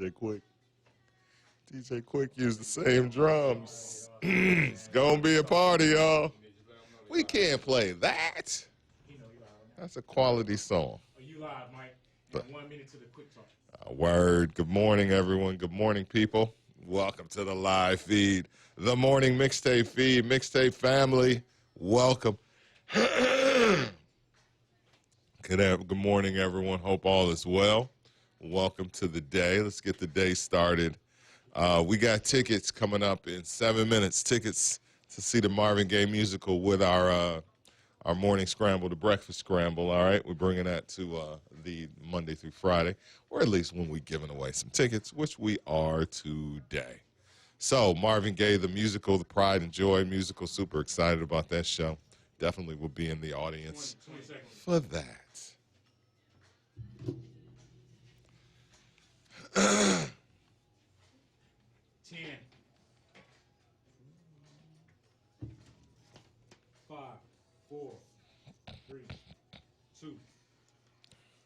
DJ Quick. DJ Quick used the same drums. It's gonna be a party, y'all. We can't play that. That's a quality song. Are you live, Mike? You got 1 minute to the quick talk. Word. Good morning, everyone. Good morning, people. Welcome to the live feed, the morning mixtape feed, mixtape family. Welcome. Good morning, everyone. Hope all is well. Welcome to the day. Let's get the day started. We got tickets coming up in 7 minutes. Tickets to see the Marvin Gaye musical with our morning scramble, the breakfast scramble. All right, we're bringing that to the Monday through Friday, or at least when we're giving away some tickets, which we are today. So Marvin Gaye, the musical, the Pride and Joy musical. Super excited about that show. Definitely will be in the audience 20 seconds. for that. 10, 5, 4, 3, 2,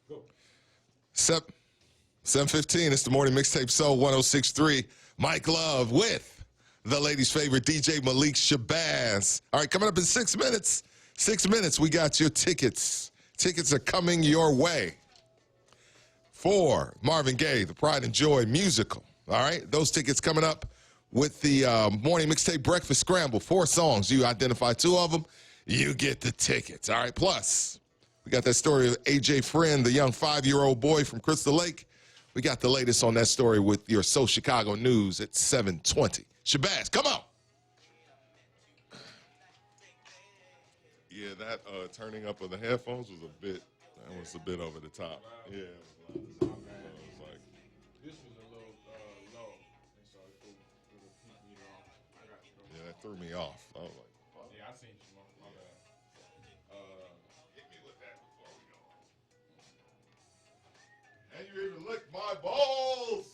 go. 7:15. It's the morning mixtape Soul 106.3. Mike Love with the ladies' favorite DJ Malik Shabazz. All right, coming up in 6 minutes. 6 minutes, we got your tickets. Tickets are coming your way for Marvin Gaye, the Pride and Joy musical. All right, those tickets coming up with the morning mixtape breakfast scramble. 4 songs. You identify 2 of them, you get the tickets. All right, plus we got that story of AJ Friend, the young 5-year-old boy from Crystal Lake. We got the latest on that story with your So Chicago News at 7:20. Shabazz, come on. Yeah, that turning up of the headphones was a bit over the top. Yeah, it was like, This was a little low, and so it peaked me off. I got you. yeah, that threw me off. I was like, fuck. Yeah, I seen you, my bad. Hit me with that before we go. And you even licked my balls.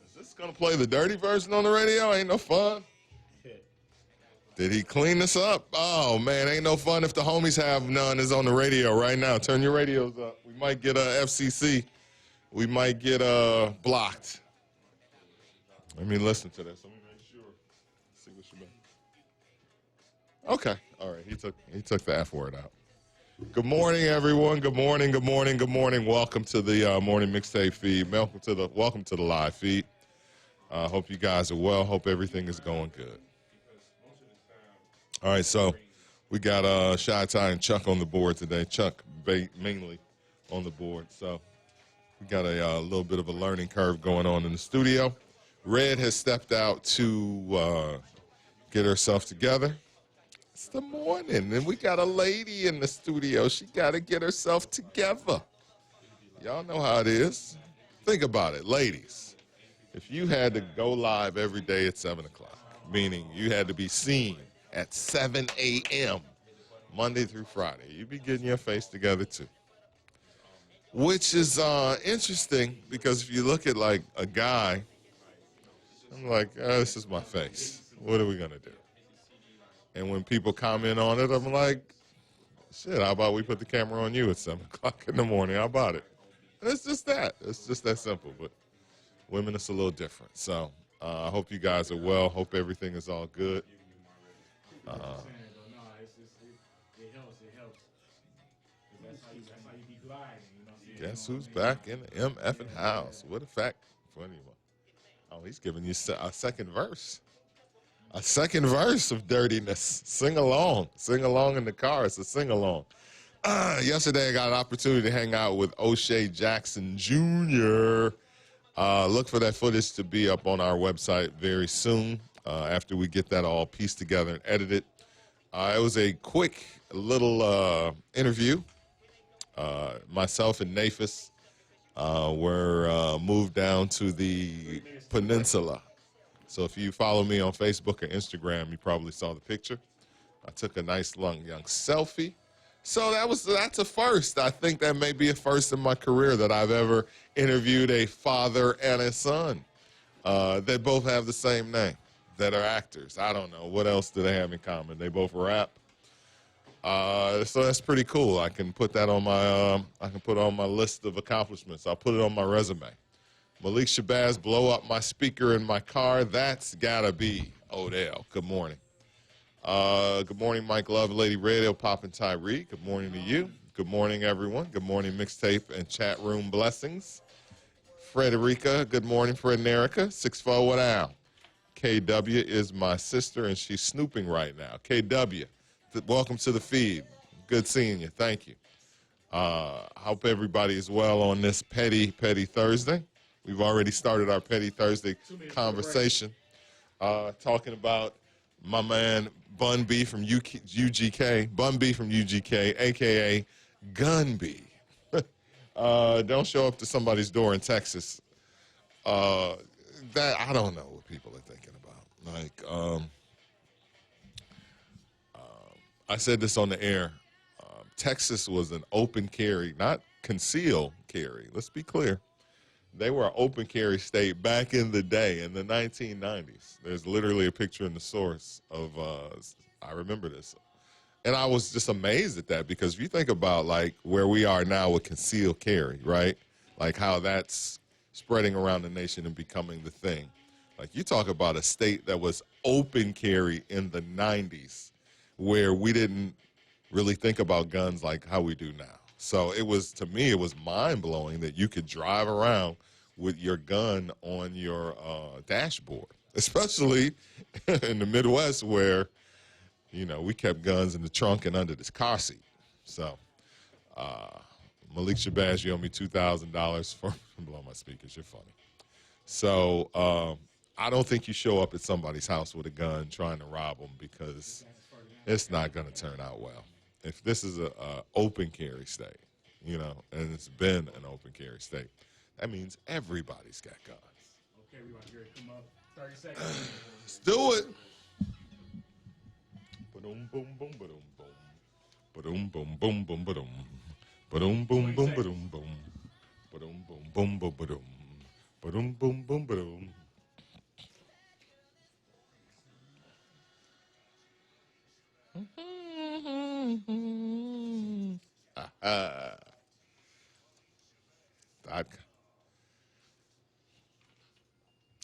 Is this gonna play the dirty version on the radio? Ain't no fun. Did he clean this up? Oh man, ain't no fun if the homies have none. Is on the radio right now. Turn your radios up. We might get a FCC. We might get blocked. Let me listen to this. Let me make sure. See what you mean. Okay. All right. He took the F word out. Good morning, everyone. Good morning. Good morning. Good morning. Welcome to the morning mixtape feed. Welcome to the live feed. Hope you guys are well. Hope everything is going good. All right. So we got Shy-Ty and Chuck on the board today. Chuck mainly on the board. So we got a little bit of a learning curve going on in the studio. Red has stepped out to get herself together. It's the morning, and we got a lady in the studio. She got to get herself together. Y'all know how it is. Think about it, ladies. If you had to go live every day at 7 o'clock, meaning you had to be seen at 7 a.m., Monday through Friday, you'd be getting your face together too. Which is interesting because if you look at like a guy, I'm like, this is my face. What are we going to do? And when people comment on it, I'm like, shit, how about we put the camera on you at 7 o'clock in the morning? How about it? And it's just that. It's just that simple. But women, it's a little different. So I hope you guys are well. Hope everything is all good. It helps. It helps. That's how you be gliding. You know what I'm saying? Guess who's back in the MFing house? What a fact. Funny one. Oh, he's giving you a second verse. A second verse of dirtiness. Sing along. Sing along in the car. It's a sing along. Yesterday, I got an opportunity to hang out with O'Shea Jackson Jr. Look for that footage to be up on our website very soon after we get that all pieced together and edited. It was a quick little interview. Myself and Nafis were moved down to the peninsula. So if you follow me on Facebook or Instagram, you probably saw the picture. I took a nice young selfie. So that's a first. I think that may be a first in my career that I've ever interviewed a father and a son. They both have the same name, that are actors. I don't know. What else do they have in common? They both rap. So that's pretty cool. I can put that on my I can put on my list of accomplishments. I'll put it on my resume. Malik Shabazz, blow up my speaker in my car. That's gotta be Odell. Good morning. Good morning, Mike Love, Lady Radio, Pop and Tyree. Good morning to you. Good morning, everyone. Good morning, mixtape and chat room blessings. Frederica, good morning, Frederica. 6'4", what now? KW is my sister, and she's snooping right now. KW, welcome to the feed. Good seeing you. Thank you. Hope everybody is well on this Petty Thursday. We've already started our Petty Thursday conversation, talking about my man Bun B from UGK, a.k.a. Gun B. Don't show up to somebody's door in Texas. That I don't know what people are thinking about. Like, I said this on the air. Texas was an open carry, not concealed carry. Let's be clear. They were an open carry state back in the day, in the 1990s. There's literally a picture in the source of, I remember this. And I was just amazed at that, because if you think about like where we are now with concealed carry, right? Like how that's spreading around the nation and becoming the thing. Like you talk about a state that was open carry in the 90s, where we didn't really think about guns like how we do now. So it was, to me, it was mind-blowing that you could drive around with your gun on your dashboard, especially in the Midwest where, you know, we kept guns in the trunk and under this car seat. So Malik Shabazz, you owe me $2,000 for blowing my speakers. You're funny. So I don't think you show up at somebody's house with a gun trying to rob them, because it's not going to turn out well. If this is a open carry state, you know, and it's been an open carry state, that means everybody's got guns. Okay, we want to hear it come up. 30 seconds. Let's do it. Ba-dum, boom, boom, ba-dum, boom. Ba-dum, boom, boom, boom, ba-dum. Ba-dum, boom, boom, ba-dum, boom. Ba-dum, boom, boom, boom, ba-dum. Ba-dum, boom, boom, ba-dum.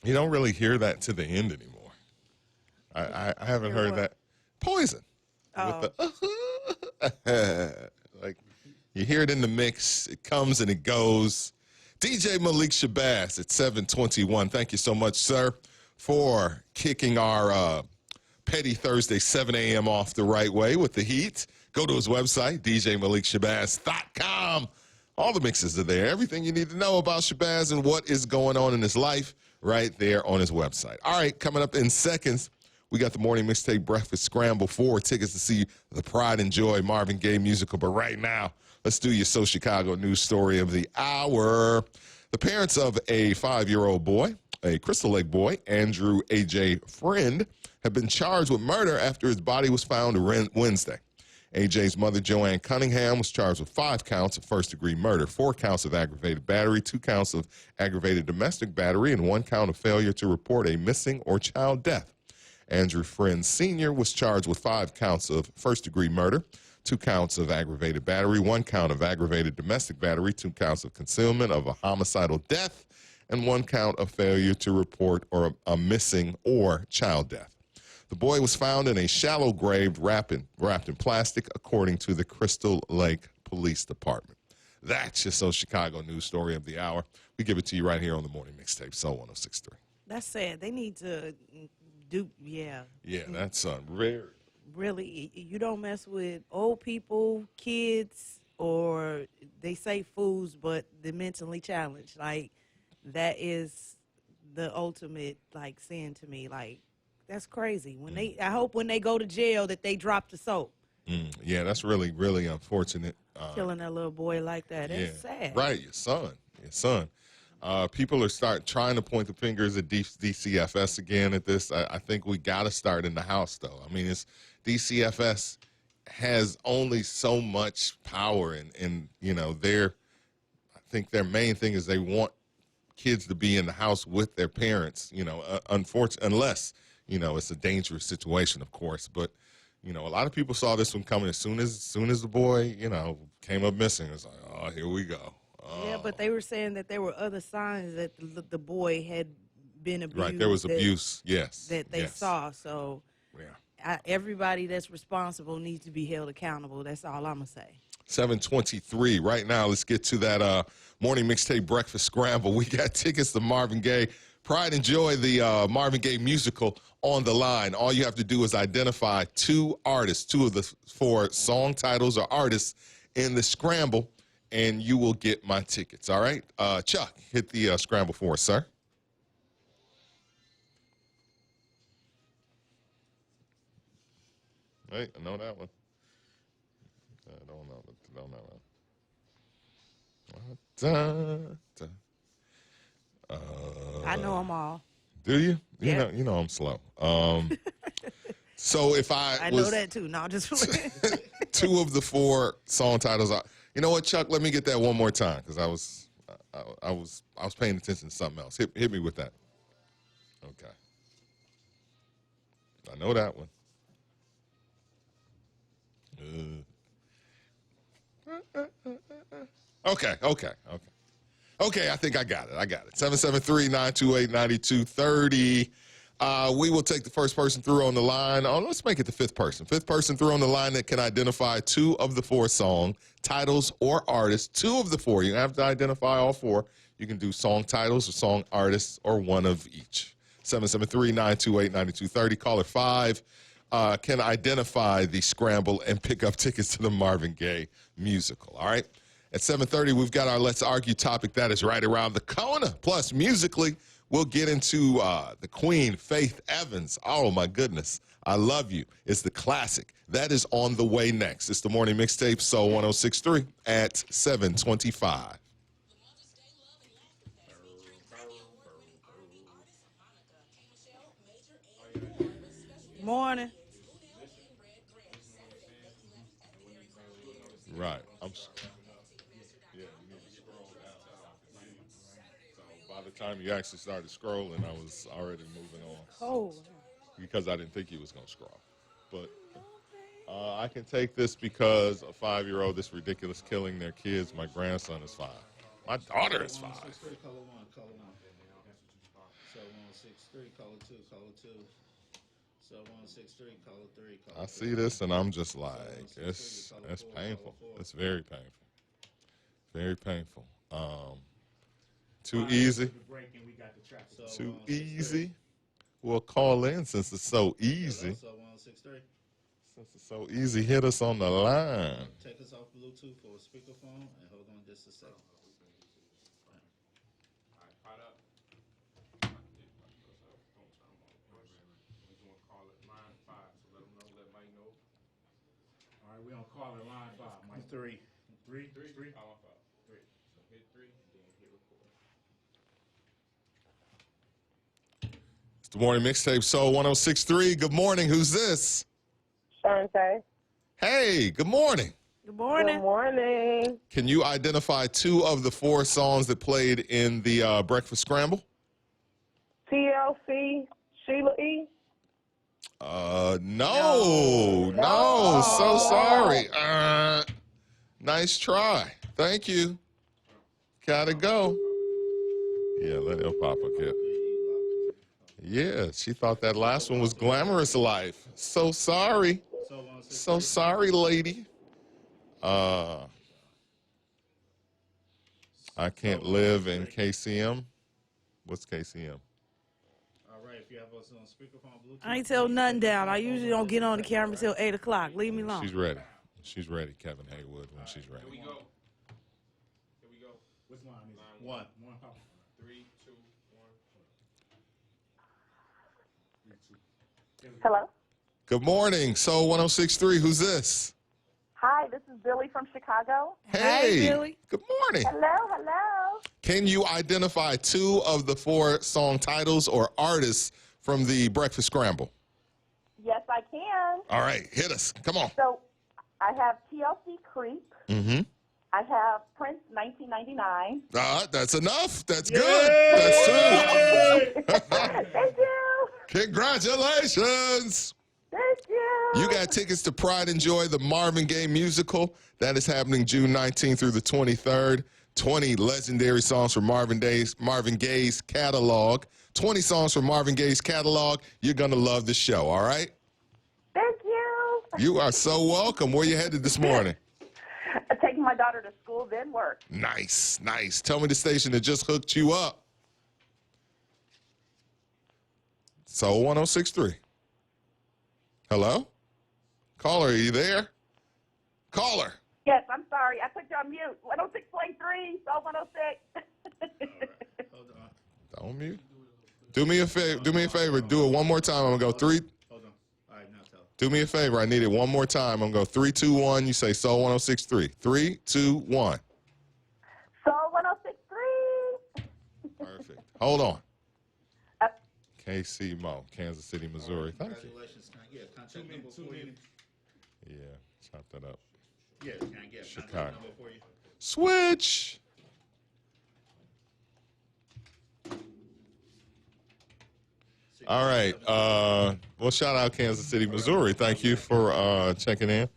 You don't really hear that to the end anymore. I haven't heard that. Poison. Oh. With the, like, you hear it in the mix. It comes and it goes. DJ Malik Shabazz at 7:21. Thank you so much, sir, for kicking our Petty Thursday 7 a.m. off the right way with the heat. Go to his website, djmalikshabazz.com. All the mixes are there. Everything you need to know about Shabazz and what is going on in his life right there on his website. All right, coming up in seconds, we got the Morning Mixtape Breakfast Scramble, 4 tickets to see the Pride and Joy Marvin Gaye musical. But right now, let's do your So Chicago news story of the hour. The parents of a 5-year-old boy, a Crystal Lake boy, Andrew A.J. Friend, have been charged with murder after his body was found Wednesday. AJ's mother, Joanne Cunningham, was charged with 5 counts of first-degree murder, 4 counts of aggravated battery, 2 counts of aggravated domestic battery, and 1 count of failure to report a missing or child death. Andrew Friend Sr. was charged with 5 counts of first-degree murder, 2 counts of aggravated battery, 1 count of aggravated domestic battery, 2 counts of concealment of a homicidal death, and 1 count of failure to report or a missing or child death. The boy was found in a shallow grave wrapped in plastic, according to the Crystal Lake Police Department. That's your So Chicago news story of the hour. We give it to you right here on the Morning Mixtape, So 106.3. That's sad. They need to do, Yeah, that's rare. really, you don't mess with old people, kids, or they say fools, but the mentally challenged. Like, that is the ultimate, like, sin to me. Like, that's crazy. When I hope when they go to jail that they drop the soap. Yeah, that's really, really unfortunate. Killing that little boy like that. That's sad. Right, your son. People are trying to point the fingers at DCFS again at this. I think we got to start in the House, though. I mean, DCFS has only so much power, and you know, I think their main thing is they want kids to be in the house with their parents. You know, unless you know it's a dangerous situation, of course. But you know, a lot of people saw this one coming as soon as the boy, you know, came up missing. It's like, oh, here we go. Yeah, but they were saying that there were other signs that the boy had been abused. Right, there was abuse. Yes. That they yes. saw. So Yeah. everybody that's responsible needs to be held accountable. That's all I'm going to say. 7:23 right now. Let's get to that morning mixtape breakfast scramble. We got tickets to Marvin Gaye. Pride and Joy, the Marvin Gaye musical, on the line. All you have to do is identify two artists, two of the four song titles or artists in the scramble, and you will get my tickets. All right? Chuck, hit the scramble for us, sir. Hey, I know that one. I don't know. Don't know that. I know them all. Do you? Yeah. You know I'm slow. So if I know was that too. No, just two of the four song titles, you know what, Chuck? Let me get that one more time because I was paying attention to something else. Hit me with that. Okay. I know that one. Okay. Okay, I think I got it. 773-928-9230. We will take the first person through on the line. Oh, let's make it the fifth person. Fifth person through on the line that can identify two of the four song titles or artists. Two of the four. You don't have to identify all four. You can do song titles or song artists or one of each. 773-928-9230. Caller 5 can identify the scramble and pick up tickets to the Marvin Gaye musical. All right? At 7:30, we've got our Let's Argue topic that is right around the corner. Plus, musically, we'll get into the Queen, Faith Evans. Oh, my goodness. I Love You. It's the classic. That is on the way next. It's the morning mixtape, Soul 106.3 at 7:25. Morning. Right. Yeah, you need to scroll down. So by the time you actually started scrolling, I was already moving on. Oh. Because I didn't think you was going to scroll. But I can take this because a 5-year-old, this ridiculous killing their kids. My grandson is 5. My daughter is 5. 163, color 1, color 1. So 163, color 2, color 2. So 163, color 3, color I see this and I'm just like, it's painful. It's very painful. Very painful. Too easy. Too easy. We'll call in since it's so easy. So 163. Since it's so easy, hit us on the line. Take us off Bluetooth for a speakerphone and hold on just a second. All right, we on caller line 5, Mike. 3. 3? So hit 3 and then hit record. It's the morning mixtape, Soul 106.3. Good morning. Who's this? Shante. Hey, good morning. Good morning. Good morning. Can you identify two of the four songs that played in the Breakfast Scramble? TLC, Sheila E. No. So sorry. Nice try. Thank you. Gotta go. Yeah, let El Papa get. Yeah, she thought that last one was Glamorous Life. So sorry. So sorry, lady. I can't live in KCM. What's KCM? All right, if you have us on speakerphone, Bluetooth. I ain't tell nothing down. I usually don't get on the camera till 8 o'clock. Leave me alone. She's ready. She's ready, Kevin Haywood, when she's ready. Here we go. Which line is it? 1. 3, 2, 1. Hello. Good morning, Soul 106.3. Who's this? Hi, this is Billy from Chicago. Hey, Billy. Good morning. Hello. Can you identify two of the four song titles or artists from the Breakfast Scramble? Yes, I can. All right, hit us. Come on. So I have TLC Creep. Mm-hmm. I have Prince 1999. That's enough. That's good. That's two. Thank you. Congratulations. Thank you. You got tickets to Pride and Joy, the Marvin Gaye musical. That is happening June 19th through the 23rd. 20 legendary songs from Marvin Gaye's catalog. 20 songs from Marvin Gaye's catalog. You're going to love the show, all right? Thank you. You are so welcome. Where you headed this morning? Taking my daughter to school, then work. Nice, nice. Tell me the station that just hooked you up. Soul 106.3. Hello? Caller, are you there? Caller. Yes, I'm sorry. I put you on mute. 106.3, Soul 106. Hold on. Don't mute. Do me a favor. Do it one more time. I'm going to go three. Hold on. All right, now tell. Do me a favor. I need it one more time. I'm going to go 3, 2, 1. You say Soul 106.3. 3, 2, 1. Soul 106.3. Perfect. Hold on. Uh, KC Mo, Kansas City, Missouri. Thank you. Congratulations. Can I get a contact number for you? Yeah, chop that up. Yeah, can I get a Chicago. contact number for you? Switch. All right. Well, shout out Kansas City, Missouri. Thank you for checking in.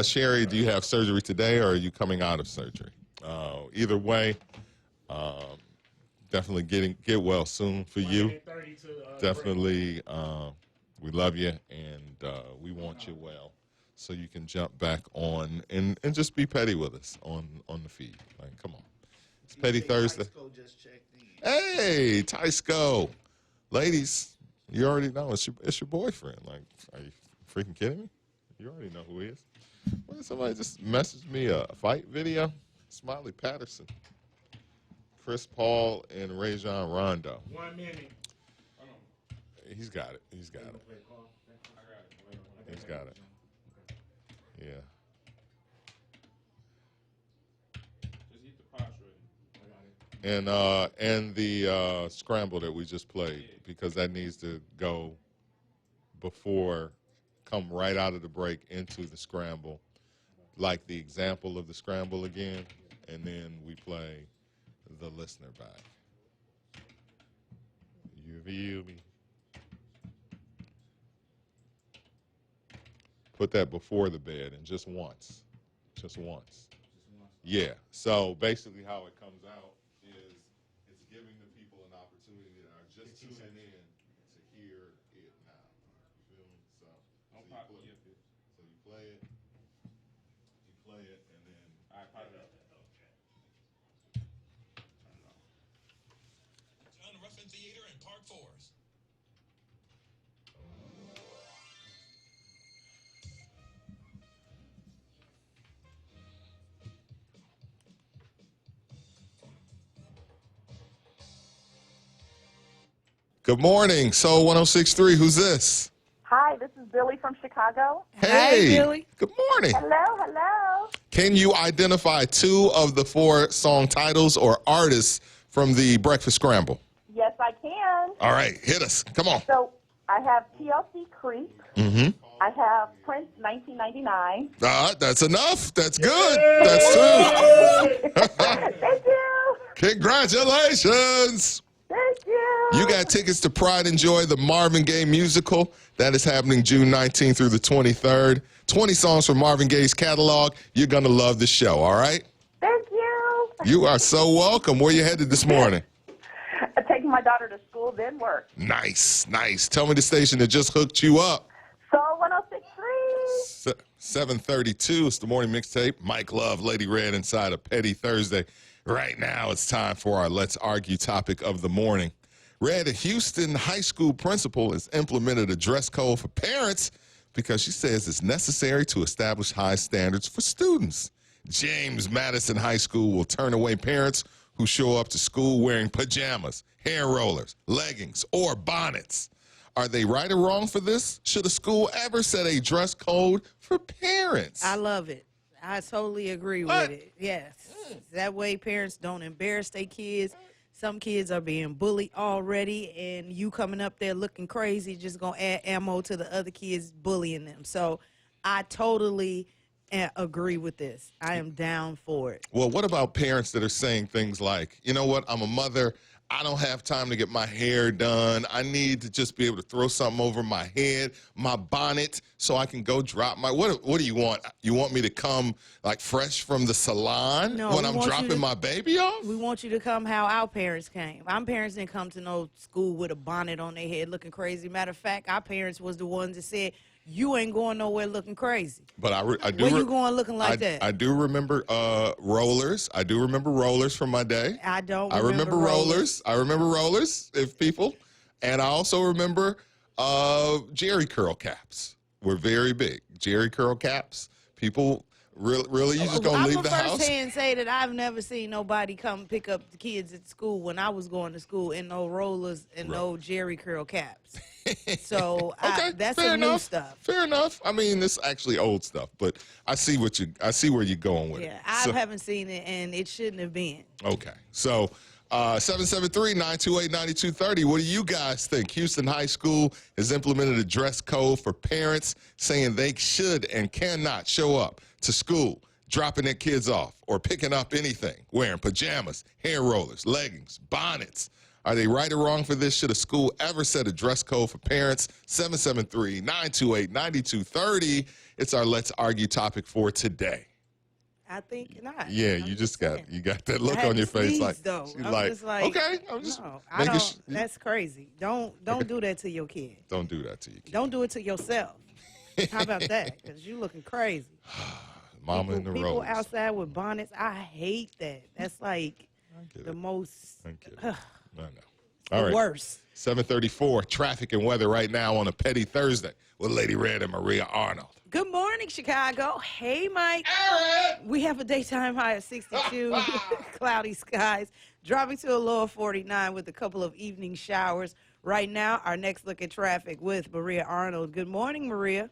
Sherry, do you have surgery today or are you coming out of surgery? Either way, definitely get well soon for you. Definitely, we love you and we want you well, so you can jump back on and just be petty with us on the feed. Like, come on, it's Petty Thursday. Tyco just checked in. Hey, Tysko. Ladies, you already know it's your boyfriend. Like, are you freaking kidding me? You already know who he is. Well, somebody just messaged me a fight video. Smiley Patterson, Chris Paul, and Rajon Rondo. 1 minute. He's got it. He's got it. He's got it. Yeah. Just eat the posh ready. And the scramble that we just played, because that needs to go come right out of the break into the scramble, like the example of the scramble again, and then we play the listener back. You feel me? Put that before the bed and just once. Just once. Yeah. So basically how it comes out is it's giving the people an opportunity that are just tuning in to hear it now. You feel me? So you play it. You play it and then I pop it up. John Ruffin Theater in Park Forest. Good morning, Soul 106.3. Who's this? Hi, this is Billy from Chicago. Hey, Billy. Good morning. Hello, hello. Can you identify 2 of the 4 song titles or artists from the Breakfast Scramble? Yes, I can. All right, hit us. Come on. So I have TLC Creep. Mm-hmm. I have Prince 1999. That's enough. That's good. That's 2. Thank you. Congratulations. Thank you. You got tickets to Pride and Joy, the Marvin Gaye musical. That is happening June 19th through the 23rd. 20 songs from Marvin Gaye's catalog. You're going to love the show, all right? Thank you. You are so welcome. Where you headed this morning? Taking my daughter to school, then work. Nice, nice. Tell me the station that just hooked you up. Soul 106.3. 7:32. It's the morning mixtape. Mike Love, Lady Red inside of Petty Thursday. Right now, it's time for our Let's Argue topic of the morning. Red, a Houston high school principal has implemented a dress code for parents because she says it's necessary to establish high standards for students. James Madison High School will turn away parents who show up to school wearing pajamas, hair rollers, leggings, or bonnets. Are they right or wrong for this? Should a school ever set a dress code for parents? I love it. I totally agree What? with it. Yes. That way parents don't embarrass their kids. Some kids are being bullied already, and you coming up there looking crazy just going to add ammo to the other kids bullying them. So I totally agree with this. I am down for it. Well, what about parents that are saying things like, you know what, I'm a mother, I don't have time to get my hair done. I need to just be able to throw something over my head, my bonnet, so I can go drop my. What do you want? You want me to come like fresh from the salon No, when we I'm want you dropping to- my baby off? We want you to come how our parents came. Our parents didn't come to no school with a bonnet on their head looking crazy. Matter of fact, our parents was the ones that said, you ain't going nowhere looking crazy. But I do. Where you going looking like that? I do remember rollers. I do remember rollers from my day. I don't I remember rollers. rollers. I remember rollers, if people. And I also remember Jerry curl caps were very big. Jerry curl caps. People really, you just gonna leave the I'm house? first hand say that I've never seen nobody come pick up the kids at school when I was going to school in no rollers and no Jerry curl caps. So that's fair some new enough. stuff. Fair enough. I mean, this is actually old stuff, but I see where you're going with Yeah, it. I So- haven't seen it, and it shouldn't have been. Okay. So 773-928-9230. What do you guys think? Houston High School has implemented a dress code for parents saying they should and cannot show up to school dropping their kids off or picking up anything, wearing pajamas, hair rollers, leggings, bonnets. Are they right or wrong for this? Should a school ever set a dress code for parents? 773-928-9230. It's our Let's Argue topic for today. I think not. Yeah, I'm you just got saying. that look I had on your to face sneeze, like, though. she's I'm just like, okay, I'm just No, I making don't. That's crazy. Don't do that to your kid. Don't do that to your kid. Don't do it to yourself. How about that? Because you looking crazy. Mama in the People road. outside with bonnets, I hate that. That's like get the it. most I get it. I know. All right. worst. 734, traffic and weather right now on a petty Thursday with Lady Red and Maria Arnold. Good morning, Chicago. Hey, Mike. We have a daytime high of 62, cloudy skies, dropping to a low of 49 with a couple of evening showers. Right now, our next look at traffic with Maria Arnold. Good morning, Maria.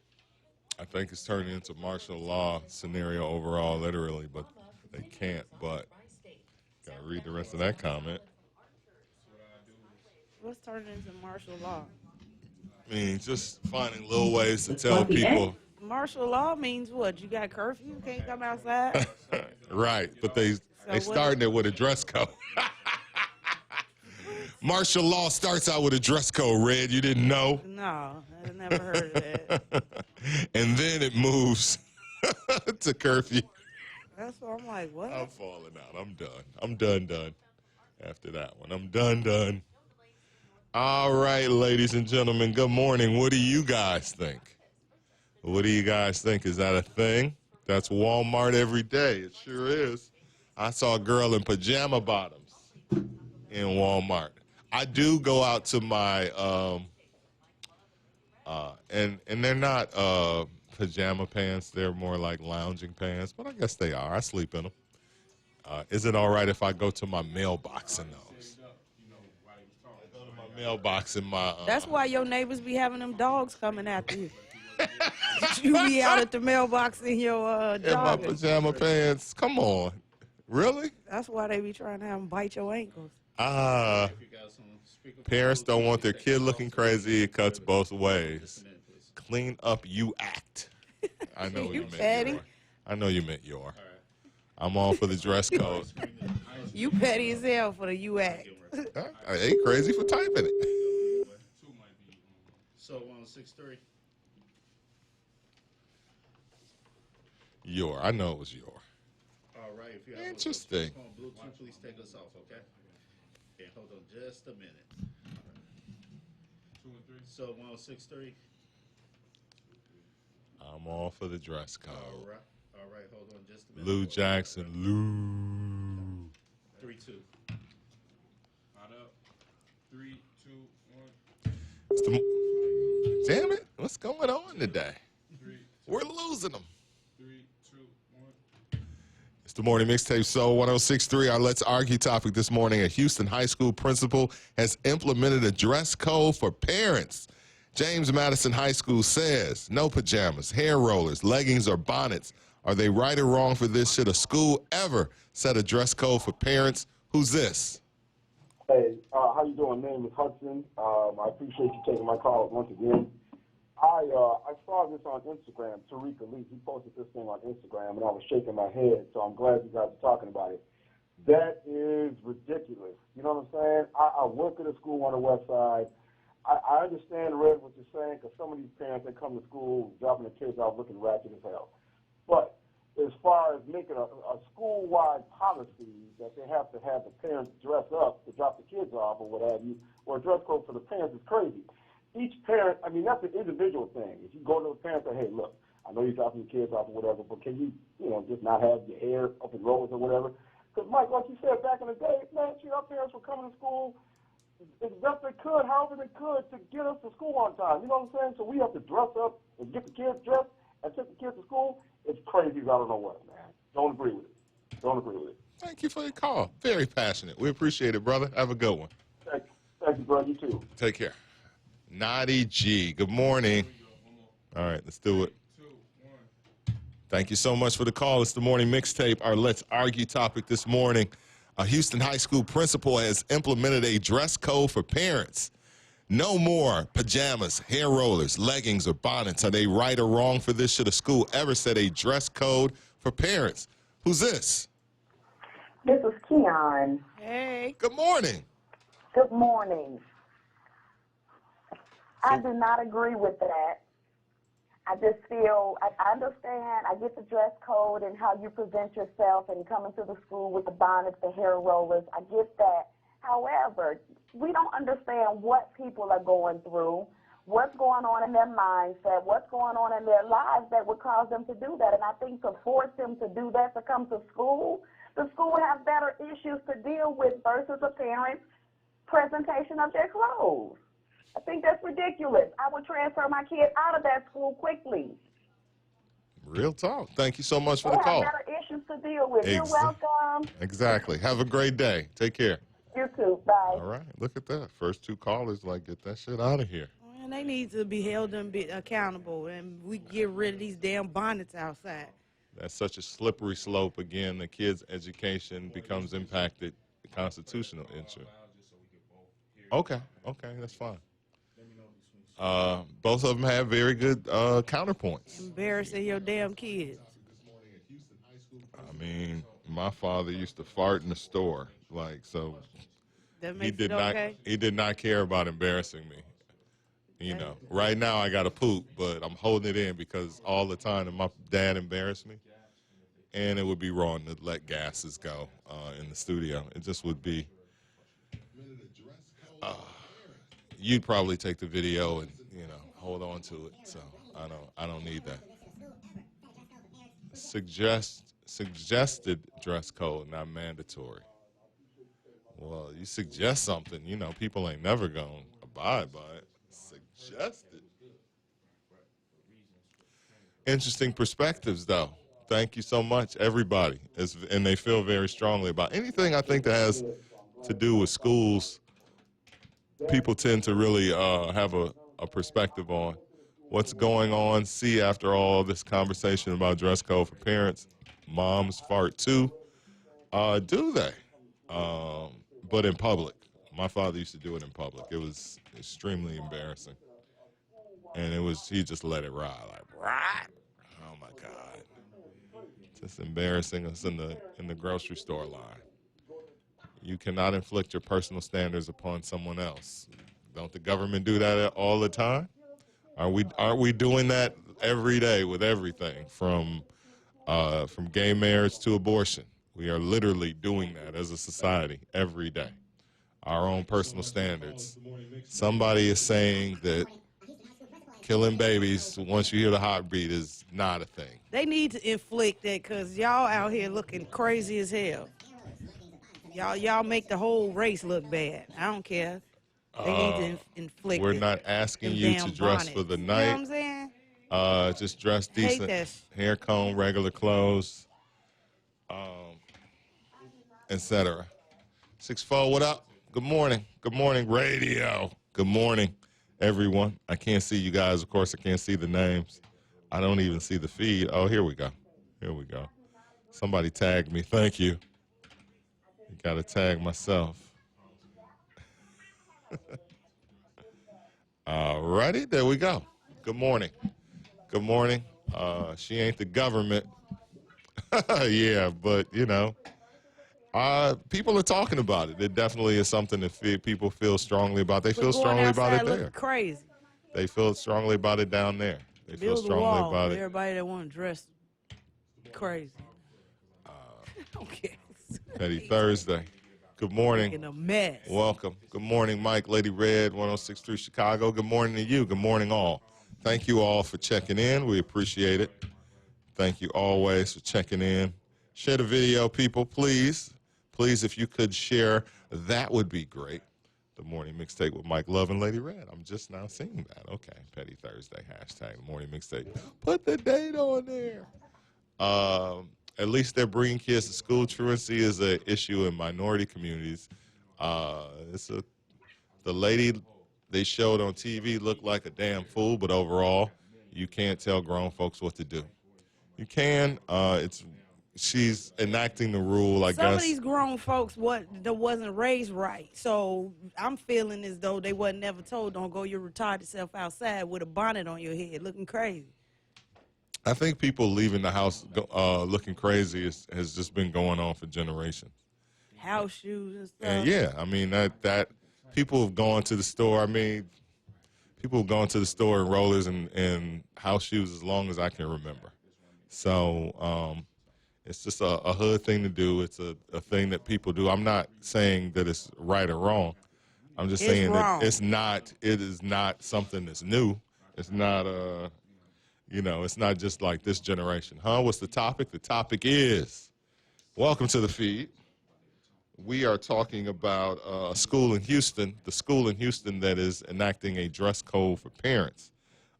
I think it's turning into martial law scenario overall, literally, but they can't. But gotta read the rest of that comment. What's turning into martial law? I mean, just finding little ways to tell people. Martial law means what? You got curfew? Can't come outside? Right, but they what- starting it with a dress code. Martial law starts out with a dress code, Red. You didn't know? No, I never heard of that. And then it moves to curfew. That's what I'm like, what? I'm falling out. I'm done. I'm done after that one. I'm done. All right, ladies and gentlemen, good morning. What do you guys think? What do you guys think? Is that a thing? That's Walmart every day. It sure is. I saw a girl in pajama bottoms in Walmart. I do go out to my, and they're not pajama pants. They're more like lounging pants, but I guess they are. I sleep in them. Is it all right if I go to my mailbox in those? I go to my mailbox in my. That's why your neighbors be having them dogs coming after you. You be out at the mailbox in your in my joggers. pajama pants. Come on, really? That's why they be trying to have them bite your ankles. If you got some speaker Parents don't want their take kid it looking off. crazy. It cuts both Just ways. a minute, please. Clean up, you act. I know what You you meant. petty. Yor. I know you meant your. I'm all for the dress code. You petty as hell for the you act. I ain't crazy for typing it. So 163. Your. I know it was your. All right. If you have Interesting. on Bluetooth, please take us off, okay? Okay, hold on just a minute. 2 and 3. So 163. I'm all for the dress code. All right, hold on just a minute. Lou Jackson. Lou. 3-2. Hot up. 3, 2, 1. It's the- Damn it. What's going on today? 3, We're losing them. 3, 2, 1. It's the Morning Mixtape Soul 1063. Our Let's Argue topic this morning. A Houston high school principal has implemented a dress code for parents. James Madison High School says no pajamas, hair rollers, leggings, or bonnets. Are they right or wrong for this? Should a school ever set a dress code for parents? Who's this? Hey, how you doing? Name is Hudson. I appreciate you taking my call once again. I saw this on Instagram. Tariq Elite, he posted this thing on Instagram, and I was shaking my head, so I'm glad you guys are talking about it. That is ridiculous. You know what I'm saying? I work at a school on the west side. I understand, Red, what you're saying, because some of these parents, they come to school dropping their kids off looking ratchet as hell. But as far as making a school-wide policy that they have to have the parents dress up to drop the kids off or what have you, or a dress code for the parents is crazy. Each parent, I mean, that's an individual thing. If you go to the parent and say, hey, look, I know you're dropping your kids off or whatever, but can you, just not have your hair up in rollers or whatever? Because, Mike, like you said back in the day, man, our parents were coming to school as best they could, however they could, to get us to school on time. You know what I'm saying? So we have to dress up and get the kids dressed and take the kids to school. It's crazy as I don't know what, man. Don't agree with it. Don't agree with it. Thank you for your call. Very passionate. We appreciate it, brother. Have a good one. Thank you, brother. You too. Take care. Naughty G. Good morning. All right, let's do it. Thank you so much for the call. It's the morning mixtape. Our Let's Argue topic this morning. A Houston high school principal has implemented a dress code for parents. No more pajamas, hair rollers, leggings, or bonnets. Are they right or wrong for this? Should a school ever set a dress code for parents? Who's this? This is Keon. Hey. Good morning. Good morning. I do not agree with that. I just feel, I understand, I get the dress code and how you present yourself and coming to the school with the bonnets, the hair rollers. I get that. However, we don't understand what people are going through, what's going on in their mindset, what's going on in their lives that would cause them to do that. And I think to force them to do that, to come to school, the school would have better issues to deal with versus a parent's presentation of their clothes. I think that's ridiculous. I would transfer my kid out of that school quickly. Real talk. Thank you so much for They the call. have better issues to deal with. You're welcome. Exactly. Have a great day. Take care. You too. Bye. All right. Look at that. First two callers, get that shit out of here. And they need to be held and be accountable, and we get rid of these damn bonnets outside. That's such a slippery slope. Again, the kids' education becomes impacted. The constitutional issue. Okay, that's fine. Both of them have very good counterpoints. Embarrassing your damn kids. I mean, my father used to fart in the store, so That he makes did it not. okay? He did not care about embarrassing me. Right now I got to poop, but I'm holding it in because all the time my dad embarrassed me, and it would be wrong to let gases go in the studio. It just would be. You'd probably take the video and hold on to it. So I don't need that. Suggested dress code, not mandatory. Well, you suggest something, people ain't never gonna abide by it. Suggested. Interesting perspectives, though. Thank you so much, everybody. And they feel very strongly about anything I think that has to do with schools. People tend to really have a perspective on what's going on. See, after all this conversation about dress code for parents, moms fart too. Do they? But in public. My father used to do it in public. It was extremely embarrassing. And he just let it ride. Oh my God. Just embarrassing us in the grocery store line. You cannot inflict your personal standards upon someone else. Don't the government do that all the time? Aren't we doing that every day with everything from gay marriage to abortion? We are literally doing that as a society every day. Our own personal standards. Somebody is saying that killing babies once you hear the heartbeat is not a thing. They need to inflict that because y'all out here looking crazy as hell. Y'all make the whole race look bad. I don't care. They need to inflict We're it. not asking Them you damn to dress bonnets. for the You know what I'm night. saying? Just dress Hate decent. that. Hair comb, regular clothes, etc. 6-4, what up? Good morning. Good morning, radio. Good morning, everyone. I can't see you guys. Of course, I can't see the names. I don't even see the feed. Oh, here we go. Here we go. Somebody tagged me. Thank you. You got to tag myself. All righty, there we go. Good morning. Good morning. She ain't the government. Yeah, but, People are talking about it. It definitely is something that people feel strongly about. They feel But going strongly about outside it there. looking crazy. They feel strongly about it down there. They feel Build a strongly wall about for it. everybody that want to dress crazy. Okay. Petty Thursday. Good morning. In a mess. Welcome. Good morning, Mike, Lady Red, 106.3 Chicago. Good morning to you. Good morning, all. Thank you all for checking in. We appreciate it. Thank you always for checking in. Share the video, people, please. Please, if you could share, that would be great. The morning mixtape with Mike Love and Lady Red. I'm just now seeing that. Okay, Petty Thursday, hashtag morning mixtape. Put the date on there. At least they're bringing kids to school. Truancy is an issue in minority communities. The lady they showed on TV looked like a damn fool, but overall, you can't tell grown folks what to do. You can. She's enacting the rule, I guess. Some of these grown folks wasn't raised right. So I'm feeling as though they wasn't never told, don't go your retarded self outside with a bonnet on your head looking crazy. I think people leaving the house looking crazy has just been going on for generations. House shoes and stuff. And yeah, I mean, that people have gone to the store. I mean, people have gone to the store in rollers and house shoes as long as I can remember. So it's just a hood thing to do. It's a thing that people do. I'm not saying that it's right or wrong. I'm just saying wrong. that it is not something that's new. It's not it's not just like this generation. What's the topic? The topic is, welcome to the feed. We are talking about a school in Houston, the school in Houston that is enacting a dress code for parents.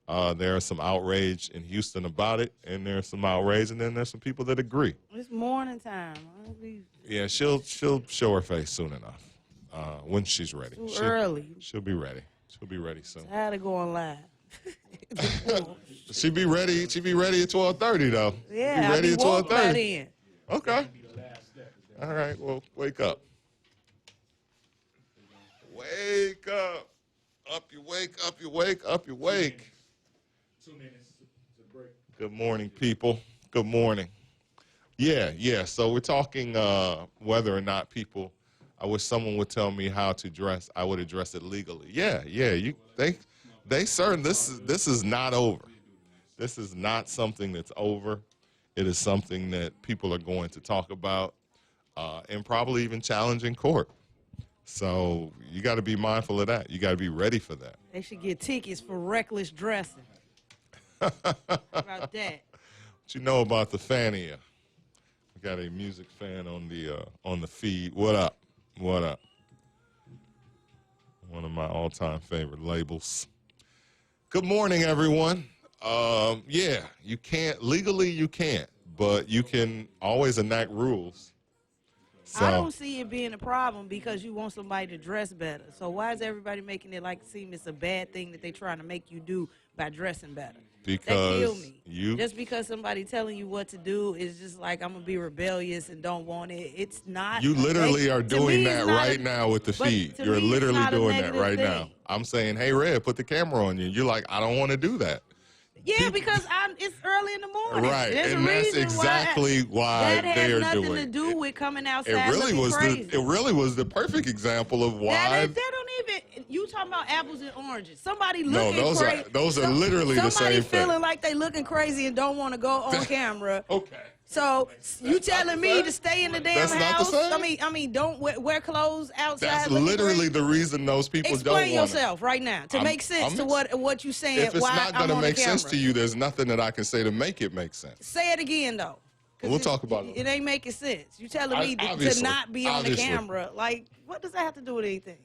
There is some outrage in Houston about it, and there's some outrage, and then there's some people that agree. It's morning time. Yeah, she'll show her face soon enough when she's ready. Too early. She'll be ready. She'll be ready soon. Tired of going live. She'll be ready. She'll be ready at 12:30 though. Yeah, be ready I'll at be woke by 12:30. then. Okay. All right. Well, wake up. Wake up. Up you wake. Up you wake. Up you wake. 2 minutes to break. Good morning, people. Good morning. Yeah. So we're talking whether or not people. I wish someone would tell me how to dress. I would address it legally. Yeah. They certain this is not over. This is not something that's over. It is something that people are going to talk about and probably even challenge in court. So you got to be mindful of that. You got to be ready for that. They should get tickets for reckless dressing. How about that? What you know about the Fania? We got a music fan on the feed. What up? What up? One of my all-time favorite labels. Good morning, everyone. Yeah, you can't legally. You can't, but you can always enact rules. So, I don't see it being a problem because you want somebody to dress better. So why is everybody making it like seem it's a bad thing that they're trying to make you do by dressing better? That kill because me. Just because somebody telling you what to do is just like I'm gonna be rebellious and don't want it. It's not. you literally are to doing me, that it's not right now with the but feed. to You're me, it's literally not a doing that negative right thing. now. I'm saying, hey, Red, put the camera on you. You're like, I don't want to do that. Yeah, because it's early in the morning. Right, There's and a that's reason exactly why that they has are nothing doing to do with coming outside It really looking was crazy. it really was the perfect example of why. That don't even. You talking about apples and oranges? Somebody No, looking those crazy. are- those are literally the somebody same thing. feeling like they looking crazy and don't want to go on camera. Okay. So you That's not telling the me same? to stay in the damn That's not the house? same? I mean, don't wear clothes outside. That's looking literally crazy? the reason those people Explain don't want yourself right now to I'm- make sense I'm to ex- what you saying. If it's why not I'm going to on make the sense camera. to you, there's nothing that I can say to make it make sense. Say it again though. 'Cause We'll talk about it. It ain't making sense. You telling me to Obviously. not be on the Obviously. camera? Like, what does that have to do with anything?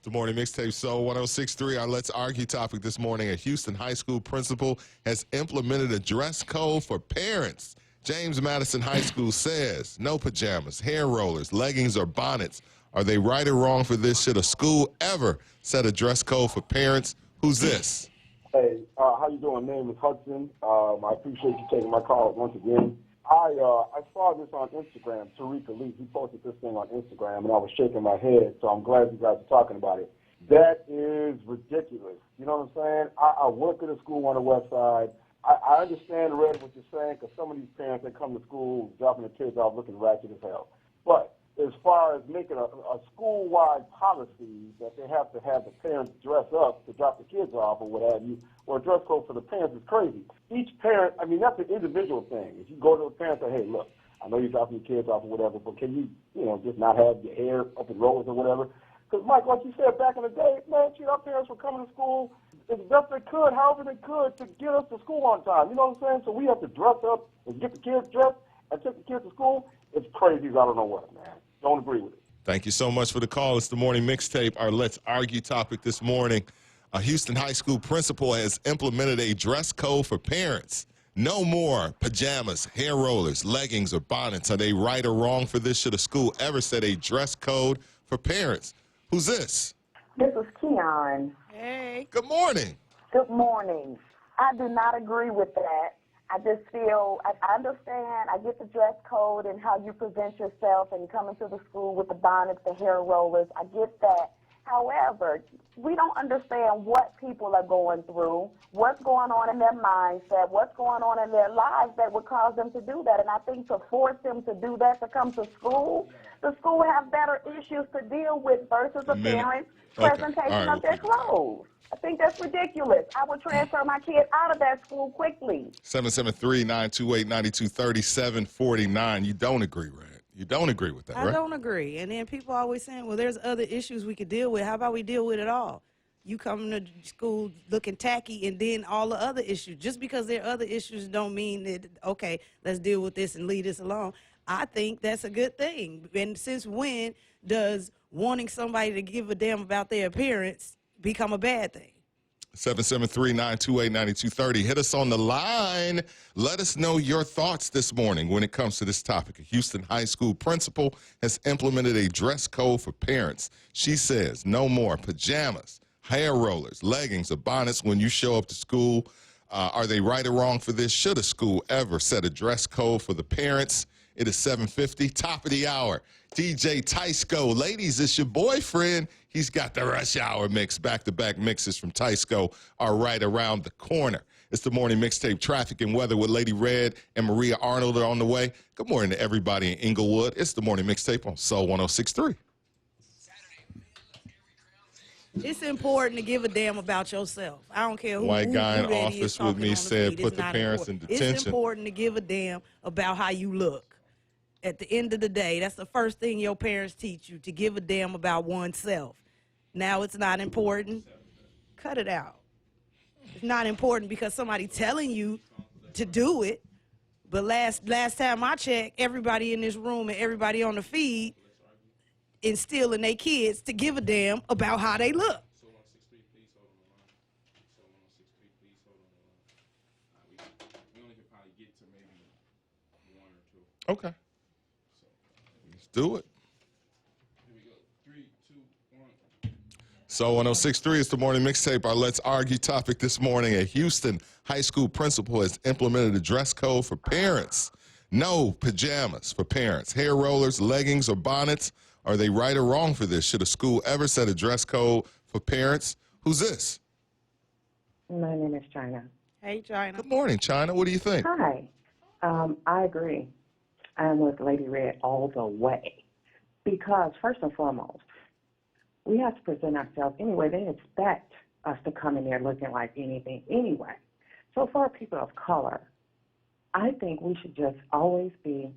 The morning mixtape. So 106.3, our Let's Argue topic this morning. A Houston high school principal has implemented a dress code for parents. James Madison High School says no pajamas, hair rollers, leggings, or bonnets. Are they right or wrong for this? Should a school ever set a dress code for parents? Who's this? Hey, how you doing? Name is Hudson. I appreciate you taking my call once again. I saw this on Instagram. Tariq Elite, he posted this thing on Instagram, and I was shaking my head, so I'm glad you guys are talking about it. That is ridiculous. You know what I'm saying? I work at a school on the west side. I understand, Red, what you're saying, because some of these parents, they come to school dropping their kids off looking ratchet as hell. But as far as making a school-wide policy that they have to have the parents dress up to drop the kids off or what have you, or a dress code for the parents is crazy. Each parent, I mean, that's an individual thing. If you go to the parents and say, hey, look, I know you're dropping your kids off or whatever, but can you, just not have your hair up in rollers or whatever? Because, Mike, like you said back in the day, man, our parents were coming to school as best they could, however they could, to get us to school on time. You know what I'm saying? So we have to dress up and get the kids dressed and take the kids to school. It's crazy as I don't know what, man. Don't agree with it. Thank you so much for the call. It's the morning mixtape. Our Let's Argue topic this morning. A Houston high school principal has implemented a dress code for parents. No more pajamas, hair rollers, leggings, or bonnets. Are they right or wrong for this? Should a school ever set a dress code for parents? Who's this? This is Keon. Hey. Good morning. Good morning. I do not agree with that. I just feel, I understand, I get the dress code and how you present yourself and coming to the school with the bonnets, the hair rollers. I get that. However, we don't understand what people are going through, what's going on in their mindset, what's going on in their lives that would cause them to do that. And I think to force them to do that, to come to school, the school will have better issues to deal with versus a parent's presentation of their clothes. I think that's ridiculous. I would transfer my kid out of that school quickly. 773-928-9237-49. You don't agree, Red. You don't agree with that, right? I don't agree. And then people always saying, well, there's other issues we could deal with. How about we deal with it all? You come to school looking tacky and then all the other issues. Just because there are other issues don't mean that, okay, let's deal with this and leave this alone. I think that's a good thing. And since when does wanting somebody to give a damn about their appearance become a bad thing? 773-928-9230. Hit us on the line. Let us know your thoughts this morning when it comes to this topic. A Houston high school principal has implemented a dress code for parents. She says no more pajamas, hair rollers, leggings, or bonnets when you show up to school. Are they right or wrong for this? Should a school ever set a dress code for the parents? It is 7:50, top of the hour. DJ Tysco. Ladies, it's your boyfriend. He's got the rush hour mix. Back-to-back mixes from Tysco are right around the corner. It's the morning mixtape, traffic and weather with Lady Red and Maria Arnold are on the way. Good morning to everybody in Inglewood. It's the morning mixtape on Soul 106.3. It's important to give a damn about yourself. I don't care who. White guy in who that office is with talking me on the said feed. put It's the not parents important. in detention. It's important to give a damn about how you look. At the end of the day, that's the first thing your parents teach you, to give a damn about oneself. Now it's not important. Cut it out. It's not important because somebody telling you to do it. But last time I checked, everybody in this room and everybody on the feed instilling their kids to give a damn about how they look. So 163, please hold on the line. So 163, please hold on the line. We only could probably get to maybe one or two. Okay. Let's do it. Here we go. 3, 2, 1. So 106.3 is the morning mixtape. Our Let's Argue topic this morning. A Houston high school principal has implemented a dress code for parents. No pajamas for parents. Hair rollers, leggings, or bonnets. Are they right or wrong for this? Should a school ever set a dress code for parents? Who's this? My name is China. Hey, China. Good morning, China. What do you think? Hi. I agree. I'm with Lady Red all the way. Because, first and foremost, we have to present ourselves anyway. They expect us to come in there looking like anything anyway. So for people of color, I think we should just always be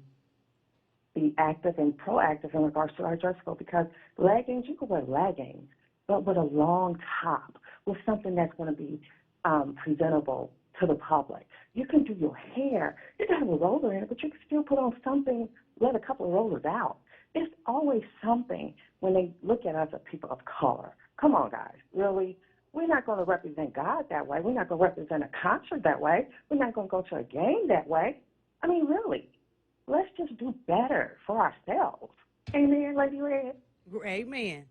active and proactive in regards to our dress code, because leggings, you can wear leggings, but with a long top, with something that's going to be presentable to the public. You can do your hair. You can have a roller in it, but you can still put on something, let a couple of rollers out. It's always something when they look at us as people of color. Come on, guys, really? We're not going to represent God that way. We're not going to represent a concert that way. We're not going to go to a game that way. I mean, really, let's just do better for ourselves. Amen, Lady Red? Amen.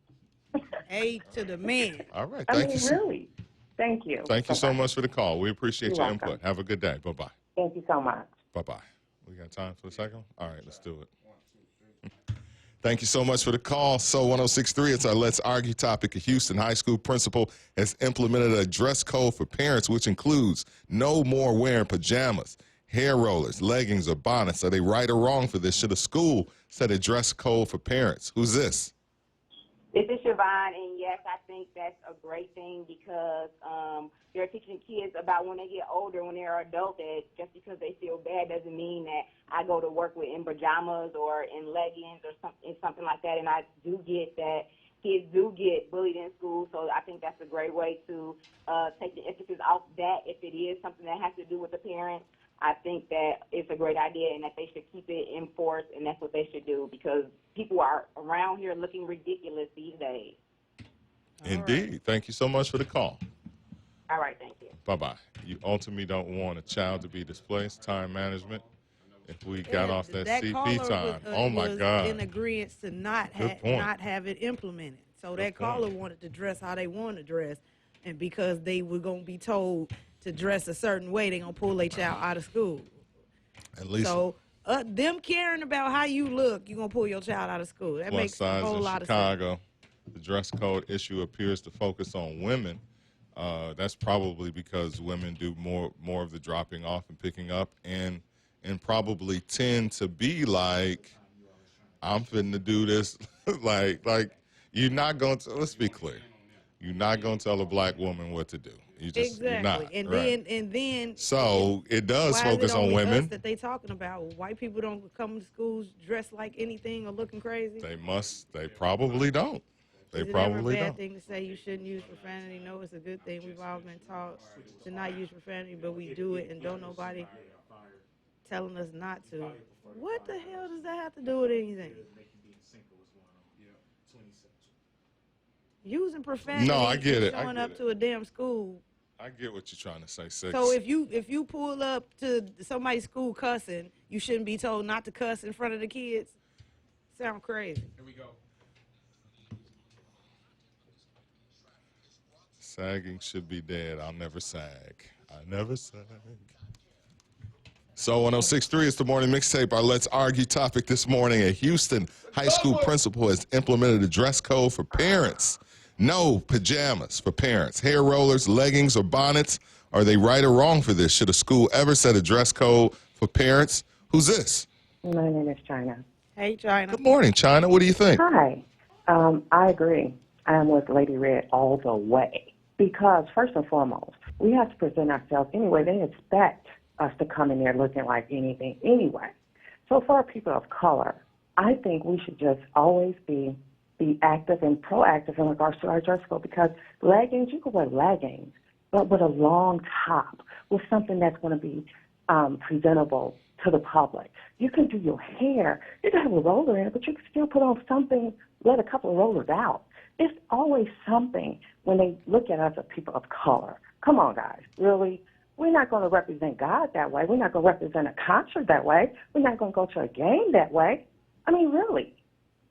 A to the man. All right. I Thank mean, you. really. Thank you. Thank you so Bye-bye. much for the call. We appreciate You're your welcome. input. Have a good day. Bye-bye. Thank you so much. Bye-bye. We got time for the second one? All right, let's do it. Thank you so much for the call. So 106.3, it's our Let's Argue topic. A Houston high school principal has implemented a dress code for parents, which includes no more wearing pajamas, hair rollers, leggings, or bonnets? Are they right or wrong for this? Should a school set a dress code for parents? Who's this? This is Siobhan, and yes, I think that's a great thing because they're teaching kids about when they get older, when they're adults, that just because they feel bad doesn't mean that I go to work with in pajamas or in leggings or something like that. And I do get that kids do get bullied in school, so I think that's a great way to take the emphasis off that. If it is something that has to do with the parents, I think that it's a great idea and that they should keep it enforced, and that's what they should do because people are around here looking ridiculous these days. Indeed. Right. Thank you so much for the call. All right, thank you. Bye-bye. You ultimately don't want a child to be displaced. Time management. If we got off that CP time, oh my God. In agreement to not have it implemented. So that caller wanted to dress how they want to dress, and because they were going to be told to dress a certain way, they're going to pull their child out of school. At least. So them caring about how you look, you're going to pull your child out of school. That makes a whole lot of sense. Chicago, the dress code issue appears to focus on women. That's probably because women do more of the dropping off and picking up, and probably tend to be like, I'm finna do this. like you're not going to, let's be clear, you're not going to tell a black woman what to do. You just, exactly. You're not, and right. then so it does focus on us women. that they talking about white people don't come to schools dressed like anything or looking crazy. They probably don't. They probably don't. It's a bad don't. thing to say you shouldn't use profanity. No, it's a good thing. We've all been taught to not use profanity, but we do it, and don't nobody telling us not to. What the hell does that have to do with anything? Using profanity. No, I get it. Showing up to a damn school. I get what you're trying to say, Six. So if you pull up to somebody's school cussing, you shouldn't be told not to cuss in front of the kids. Sound crazy. Here we go. Sagging should be dead. I'll never sag. I never sag. So 1063 is the morning mixtape. Our Let's Argue topic this morning. A Houston high school principal has implemented a dress code for parents. No pajamas for parents. Hair rollers, leggings, or bonnets. Are they right or wrong for this? Should a school ever set a dress code for parents? Who's this? My name is China. Hey, China. Good morning, China. What do you think? Hi. I agree. I am with Lady Red all the way. Because, first and foremost, we have to present ourselves anyway. They expect us to come in there looking like anything anyway. So for people of color, I think we should just always be active and proactive in regards to our dress code, because leggings, you can wear leggings, but with a long top, with something that's going to be presentable to the public. You can do your hair. You can have a roller in it, but you can still put on something, let a couple of rollers out. It's always something when they look at us as people of color. Come on, guys, really? We're not going to represent God that way. We're not going to represent a concert that way. We're not going to go to a game that way. I mean, really,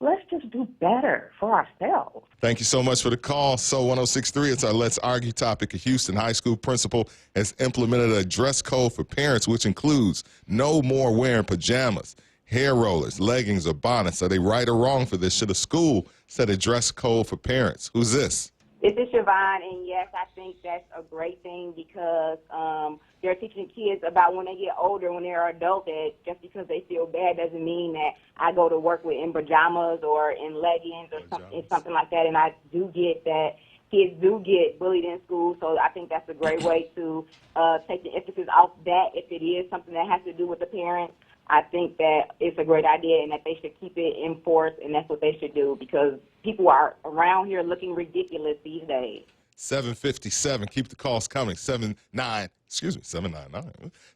let's just do better for ourselves. Thank you so much for the call. So 1063, it's our Let's Argue topic. A Houston high school principal has implemented a dress code for parents, which includes no more wearing pajamas, hair rollers, leggings, or bonnets. Are they right or wrong for this? Should a school set a dress code for parents? Who's this? This is Siobhan, and yes, I think that's a great thing because they're teaching kids about when they get older, when they're adults, that just because they feel bad doesn't mean that I go to work with in pajamas or in leggings or something like that. And I do get that kids do get bullied in school, so I think that's a great way to take the emphasis off that. If it is something that has to do with the parents, I think that it's a great idea and that they should keep it enforced, and that's what they should do because people are around here looking ridiculous these days. 757. Keep the calls coming. 799.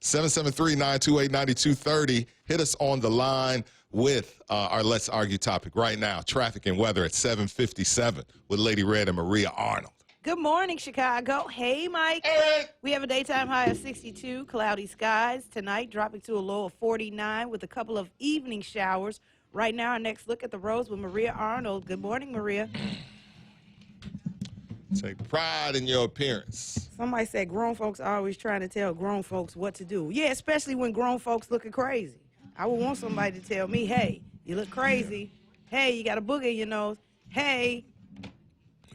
773-928-9230. Hit us on the line with our Let's Argue topic right now. Traffic and weather at 757 with Lady Red and Maria Arnold. Good morning, Chicago. Hey, Mike. Hey. We have a daytime high of 62, cloudy skies. Tonight, dropping to a low of 49 with a couple of evening showers. Right now, our next look at the roads with Maria Arnold. Good morning, Maria. Take pride in your appearance. Somebody said grown folks are always trying to tell grown folks what to do. Yeah, especially when grown folks looking crazy. I would want somebody to tell me, hey, you look crazy. Hey, you got a booger in your nose. Hey.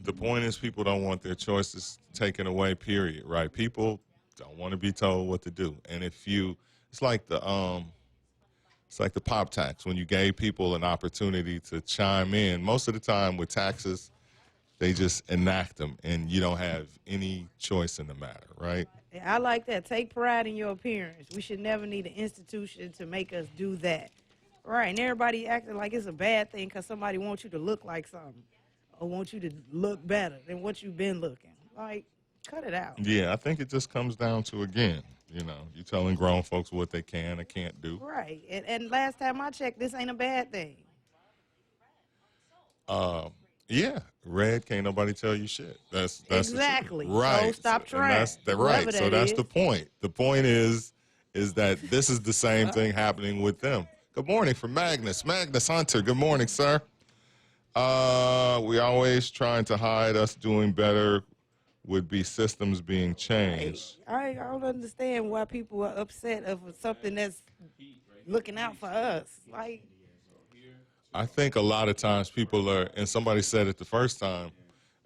The point is people don't want their choices taken away, period, right? People don't want to be told what to do. And if you it's like the pop tax when you gave people an opportunity to chime in. Most of the time with taxes, they just enact them, and you don't have any choice in the matter, right? I like that. Take pride in your appearance. We should never need an institution to make us do that. Right, and everybody acting like it's a bad thing because somebody wants you to look like something or wants you to look better than what you've been looking. Like, cut it out. Yeah, I think it just comes down to, again, you telling grown folks what they can or can't do. Right, and last time I checked, this ain't a bad thing. Yeah, Red, can't nobody tell you shit. That's Exactly. The truth. Right. So stop trying. That's right. So that's the point. The point is that this is the same thing happening with them. Good morning from Magnus. Magnus Hunter, good morning, sir. We always trying to hide us doing better would be systems being changed. I don't understand why people are upset over something that's looking out for us. Like, I think a lot of times people are, and somebody said it the first time,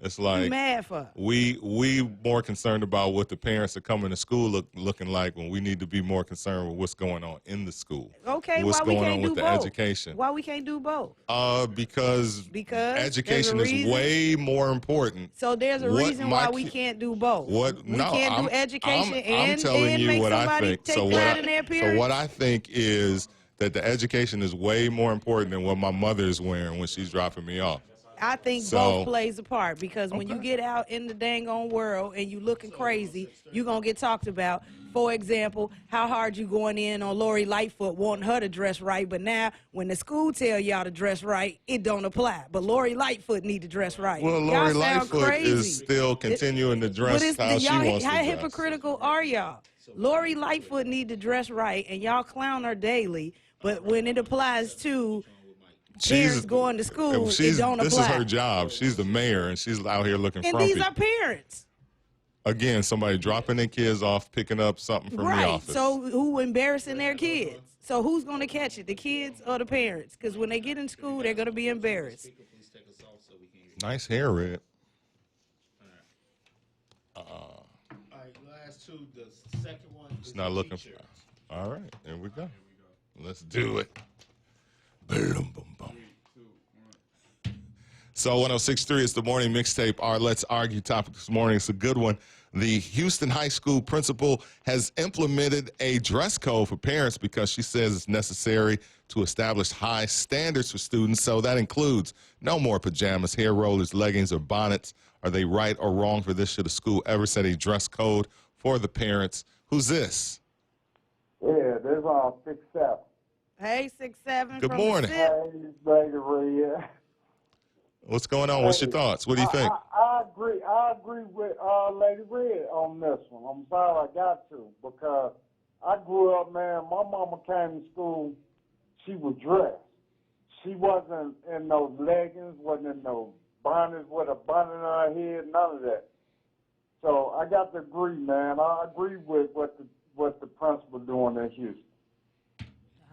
it's like mad for we more concerned about what the parents are coming to school looking like when we need to be more concerned with what's going on in the school. Okay, what's why we going can't on do with the both? education. Why we can't do both? Because education is way more important. So there's a reason why we can't do both. We can't do education I'm telling you make what I somebody think. take So pride in their appearance. what I think is that the education is way more important than what my mother is wearing when she's dropping me off. I think both plays a part because when you get out in the dang on world and you looking crazy, you're going to get talked about. For example, how hard you going in on Lori Lightfoot wanting her to dress right, but now when the school tell y'all to dress right, it don't apply. But Lori Lightfoot need to dress right. Well, Lori Lightfoot is still continuing to dress how she wants to How dress. hypocritical are y'all? Lori Lightfoot need to dress right, and y'all clown her daily, but when it applies to parents going to school, it don't apply. This is her job. She's the mayor, and she's out here looking and frumpy. these are parents. Again, somebody dropping their kids off, picking up something from the office. So who embarrassing their kids? So who's going to catch it, the kids or the parents? Because when they get in school, they're going to be embarrassed. Nice hair, Red. All right, last two. The second one It's is not the looking teacher. for. All right, here we go. Let's do it. Boom, boom, boom. So 106.3 is the morning mixtape. Our Let's Argue topic this morning is a good one. The Houston High School principal has implemented a dress code for parents because she says it's necessary to establish high standards for students. So that includes no more pajamas, hair rollers, leggings, or bonnets. Are they right or wrong for this? Should a school ever set a dress code for the parents? Who's this? Yeah, there's 6'7". Hey, 6'7". Good from morning. The SIP. Hey, Lady Red. What's going on? What's your thoughts? What do you think? I agree with Lady Red on this one. I'm sorry I got to because I grew up, man. My mama came to school. She was dressed. She wasn't in no leggings, wasn't in no bonnets with a bonnet on her head, none of that. So I got to agree, man. I agree with what the principal doing in Houston.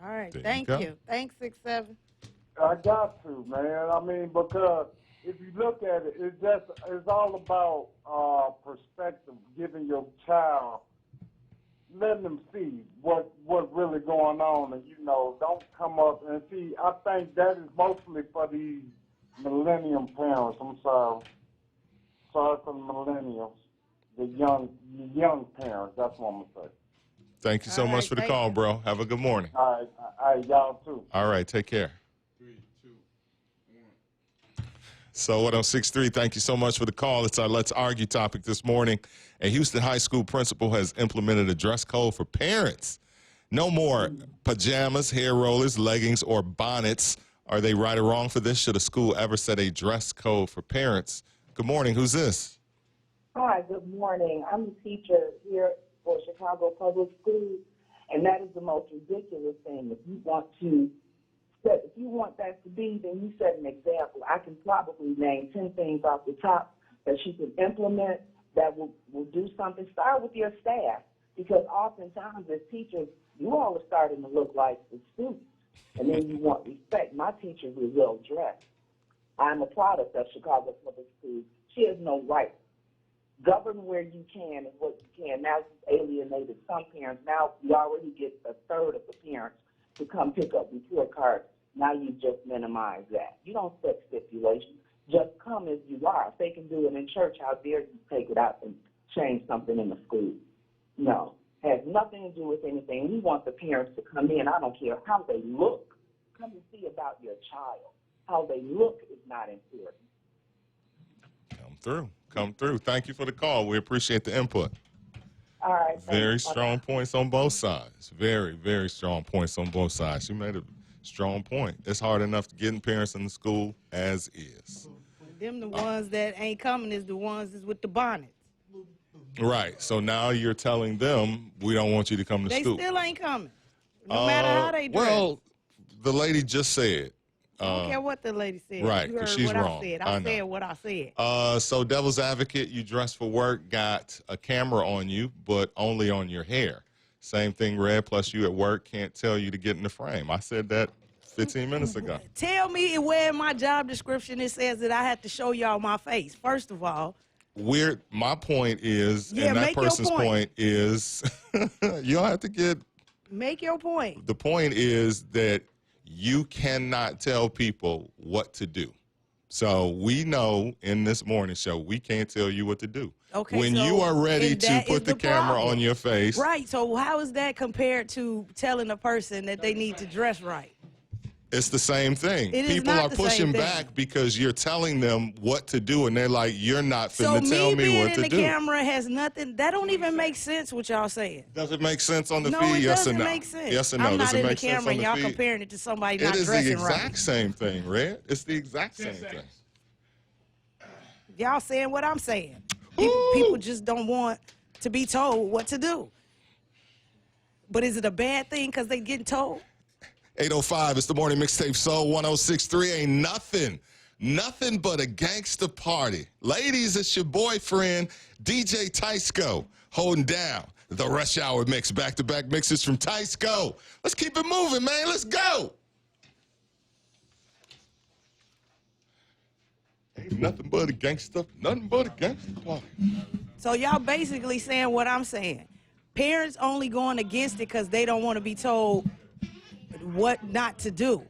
All right, There you thank go. you. Thanks, 6'7". I got to, man. I mean, because if you look at it, it's all about perspective, giving your child, letting them see what really going on, and don't come up and see. I think that is mostly for these millennium parents. I'm sorry for the millennials, the young parents. That's what I'm gonna say. Thank you so All much right, for the thank call, you. bro. Have a good morning. All right, y'all too. All right, take care. 3, 2, 1. So 106.3, thank you so much for the call. It's our Let's Argue topic this morning. A Houston High School principal has implemented a dress code for parents. No more pajamas, hair rollers, leggings, or bonnets. Are they right or wrong for this? Should a school ever set a dress code for parents? Good morning. Who's this? Hi, good morning. I'm a teacher here for Chicago Public Schools, and that is the most ridiculous thing. If you want that to be, then you set an example. I can probably name 10 things off the top that you can implement that will do something. Start with your staff, because oftentimes as teachers, you all are starting to look like the students, and then you want respect. My teacher was well dressed. I'm a product of Chicago Public Schools. She has no right govern where you can and what you can. Now you've alienated some parents. Now you already get a third of the parents to come pick up report cards. Now you just minimize that. You don't set stipulations. Just come as you are. If they can do it in church, how dare you take it out and change something in the school? No. Has nothing to do with anything. We want the parents to come in. I don't care how they look. Come and see about your child. How they look is not important. Come through. Thank you for the call. We appreciate the input. All right. Very strong points on both sides. Very, very strong points on both sides. You made a strong point. It's hard enough to getting parents in the school as is. Them the ones that ain't coming is the ones that's with the bonnets. Right. So now you're telling them we don't want you to come to They school. still ain't coming, no matter how they dress. Well, the lady just said. I don't care what the lady said. Right, You 'cause heard she's what wrong. I said. I I know. said what I said. So devil's advocate, you dress for work, got a camera on you, but only on your hair. Same thing, Red, plus you at work can't tell you to get in the frame. I said that 15 minutes ago. Tell me where in my job description it says that I have to show y'all my face, first of all. My point is, Yeah, and that make your person's point. point is, you don't have to get, Make your point. the point is that you cannot tell people what to do. So we know in this morning show, we can't tell you what to do. Okay, when so you are ready and to that put is the the camera problem. on your face, Right, so how is that compared to telling a person that they need to dress right? it's the same thing. It is People not are the same pushing thing. back because you're telling them what to do, and they're like, you're not So finna tell me me being what in to the do. camera has nothing, that don't even make sense what y'all saying. Does it make sense on the No, feed? it Yes or doesn't no? make sense. Yes or no? I'm Does not it in the make sense camera on and the y'all feed? comparing it to somebody It not is the dressing exact right. same thing, Red. It's the exact same thing. Y'all saying what I'm saying. People just don't want to be told what to do. But is it a bad thing because they getting told? 805, it's the morning mixtape Soul 1063. Ain't nothing but a gangster party. Ladies, it's your boyfriend, DJ Tysco, holding down the Rush Hour mix. Back-to-back mixes from Tysco. Let's keep it moving, man. Let's go. Ain't nothing but a gangster party. So y'all basically saying what I'm saying. Parents only going against it because they don't want to be told what not to do.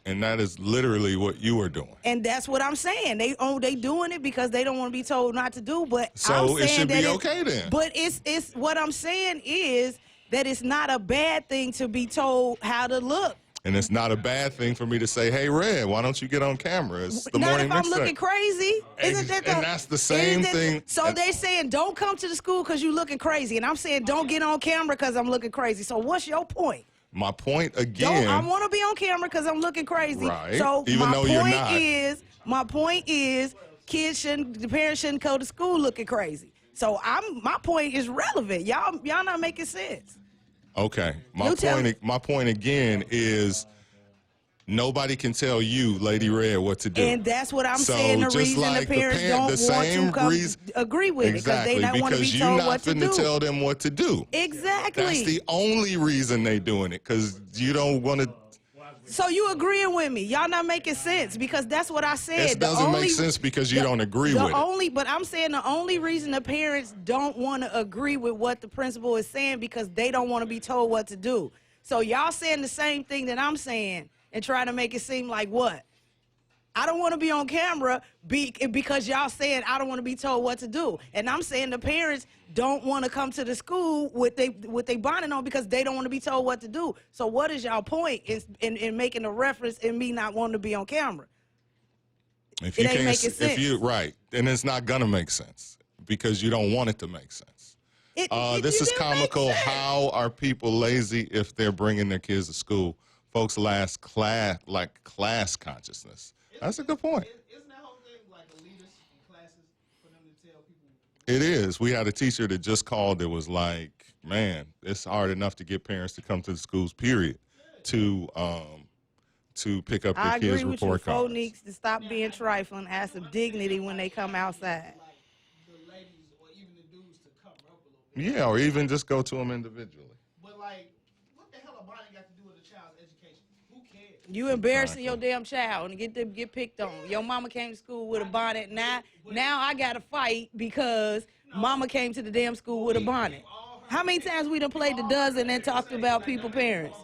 And that is literally what you are doing. And that's what I'm saying. They doing it because they don't want to be told not to do. But So I'm it saying should that be okay then. But it's what I'm saying is that it's not a bad thing to be told how to look. And it's not a bad thing for me to say, hey, Red, why don't you get on camera? It's the Not morning if I'm mixtape. looking crazy. Isn't that And that's the same thing. So they saying don't come to the school because you looking crazy, and I'm saying don't get on camera because I'm looking crazy. So what's your point? My point again. I want to be on camera because I'm looking crazy. Right. So Even my though you're point not. My point is, the parents shouldn't go to school looking crazy. So my point is relevant. Y'all not making sense. Okay. You tell me. My point again is nobody can tell you, Lady Red, what to do. And that's what I'm So saying. The just reason like the parents don't want to come agree with exactly, it because they don't want to be because told you're what not to finna do. tell them what to do. Exactly. That's the only reason they doing it, because you don't want to. So you agreeing with me? Y'all not making sense because that's what I said. It doesn't make sense because you don't agree with it. But I'm saying the only reason the parents don't want to agree with what the principal is saying because they don't want to be told what to do. So y'all saying the same thing that I'm saying and trying to make it seem like what? I don't want to be on camera because y'all saying I don't want to be told what to do. And I'm saying the parents don't want to come to the school with they bonnet on because they don't want to be told what to do. So what is y'all point in making a reference in me not wanting to be on camera? If It you ain't can't, making sense. if you right, then it's not gonna make sense because you don't want it to make sense. This is comical. How are people lazy if they're bringing their kids to school? Folks class consciousness. That's a good point. Isn't that whole thing like elitist in classes for them to tell people? It is. We had a teacher that just called. It was like, man, it's hard enough to get parents to come to the schools, period, to pick up I their kids' agree with you. report Folks cards. needs to stop being trifling, have some dignity when they come outside. The ladies or even the dudes to cover up a little bit. Yeah, or even just go to them individually. But like, what the hell a bonnet got to do with a child's education? Who cares? You embarrassing your damn child and get picked on. Your mama came to school with a bonnet. Now I got to fight because mama came to the damn school with a bonnet. How many times we done played the dozen and talked about people parents?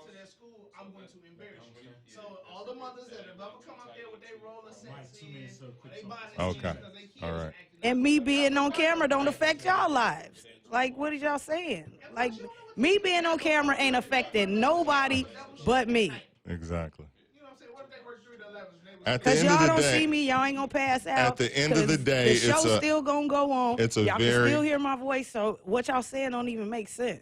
I'm going to embarrass you. So all the mothers that have ever come up there with their roller sets Okay. All right. And me being on camera don't affect y'all lives. Like, what is y'all saying? Like, me being on camera ain't affecting nobody but me. Exactly. You know what I'm saying? What if they work 3 to 11? At the Because end of y'all the don't day, see me, y'all ain't gonna pass out. At the end of the 'cause day, the show's it's a- still gonna go on. it's a y'all very- can still hear my voice, so what y'all saying don't even make sense.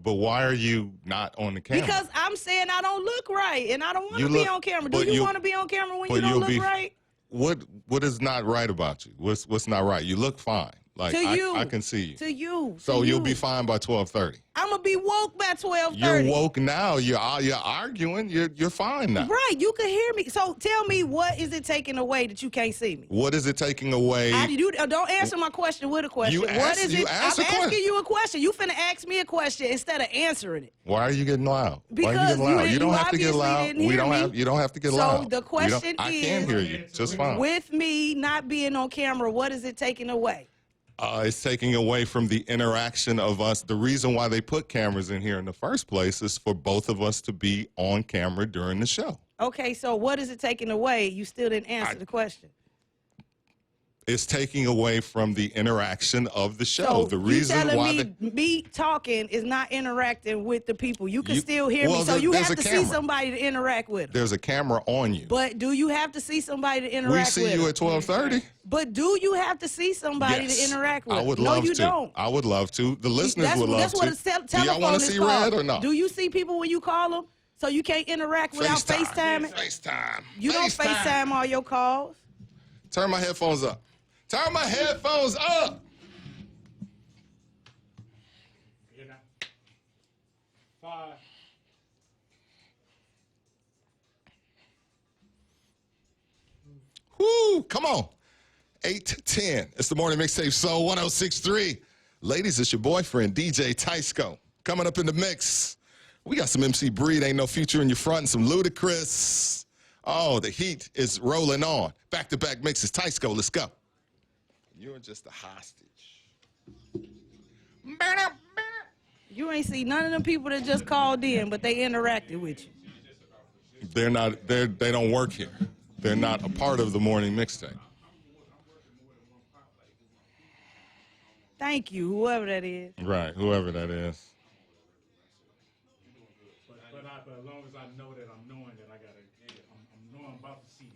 but why are you not on the camera? Because I'm saying I don't look right, and I don't want You to be look- on camera. Do but you you- want to be on camera when but you don't you'll look be- right? What is not right about you? What's not right? You look fine. Like To you. I can see you. To you. So to you'll you. be fine by 12:30. I'm gonna be woke by 12:30. You're woke now. You're arguing. You're fine now. Right, you can hear me. So tell me, what is it taking away that you can't see me? What is it taking away? Don't answer my question with a question. You What asked- is you it? asked I'm a question. asking you a question. You finna ask me a question instead of answering it. Why are you getting loud? Why are Because you getting loud? you don't have to get obviously loud. didn't hear me. You don't have to get So loud. the You don't- question I can is, hear you just fine. With me not being on camera, what is it taking away? It's taking away from the interaction of us. The reason why they put cameras in here in the first place is for both of us to be on camera during the show. Okay, so what is it taking away? You still didn't answer the question. It's taking away from the interaction of the show. So the you reason telling why me talking is not interacting with the people. You can You- still hear well, me. So there- you there's have a to see camera. somebody to interact with. there's a camera on you. But do you have to see somebody to interact We with? see you at 12:30. But do you have to see somebody Yes. to interact with? I would no, love you to. don't. I would love to. The listeners That's, would love that's to. what a Do y'all telephone want to is see called. Red or not? Do you see people when you call them? So you can't interact without FaceTiming? FaceTime. You don't FaceTime all your calls? Turn my headphones up. Turn my headphones up. You know. 5. Woo, come on. 8:10. It's the morning mixtape, so 1063. Ladies, it's your boyfriend, DJ Tysco. Coming up in the mix. We got some MC Breed, Ain't No Future in Your Front, and some Ludacris. Oh, the heat is rolling on. Back-to-back mixes. Tysco, let's go. You're just a hostage. You ain't see none of them people that just called in, but they interacted with you. They don't work here. They're not a part of the morning mixtape. Thank you, whoever that is. Right, whoever that is. But as long as I know that I'm knowing that I gotta, I'm knowing about the CD.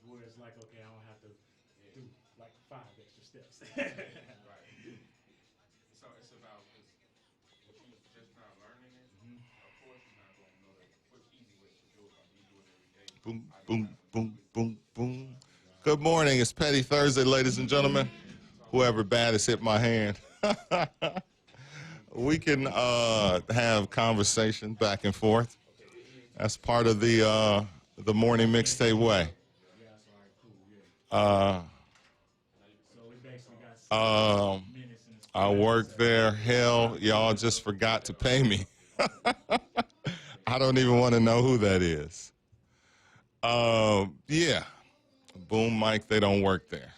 Where it's like, okay, I don't have to do like 5 extra steps. Right. So it's about when you just now learning it. Of course, you're not going to know the quick, easy way to do it. Like you do it every day. Boom, boom, boom, boom, boom. Good morning. It's Petty Thursday, ladies and gentlemen. Whoever bad has hit my hand. We can have conversation back and forth. That's part of the morning mixtape way. I work there. Hell, y'all just forgot to pay me. I don't even want to know who that is. Yeah. Boom mic, they don't work there.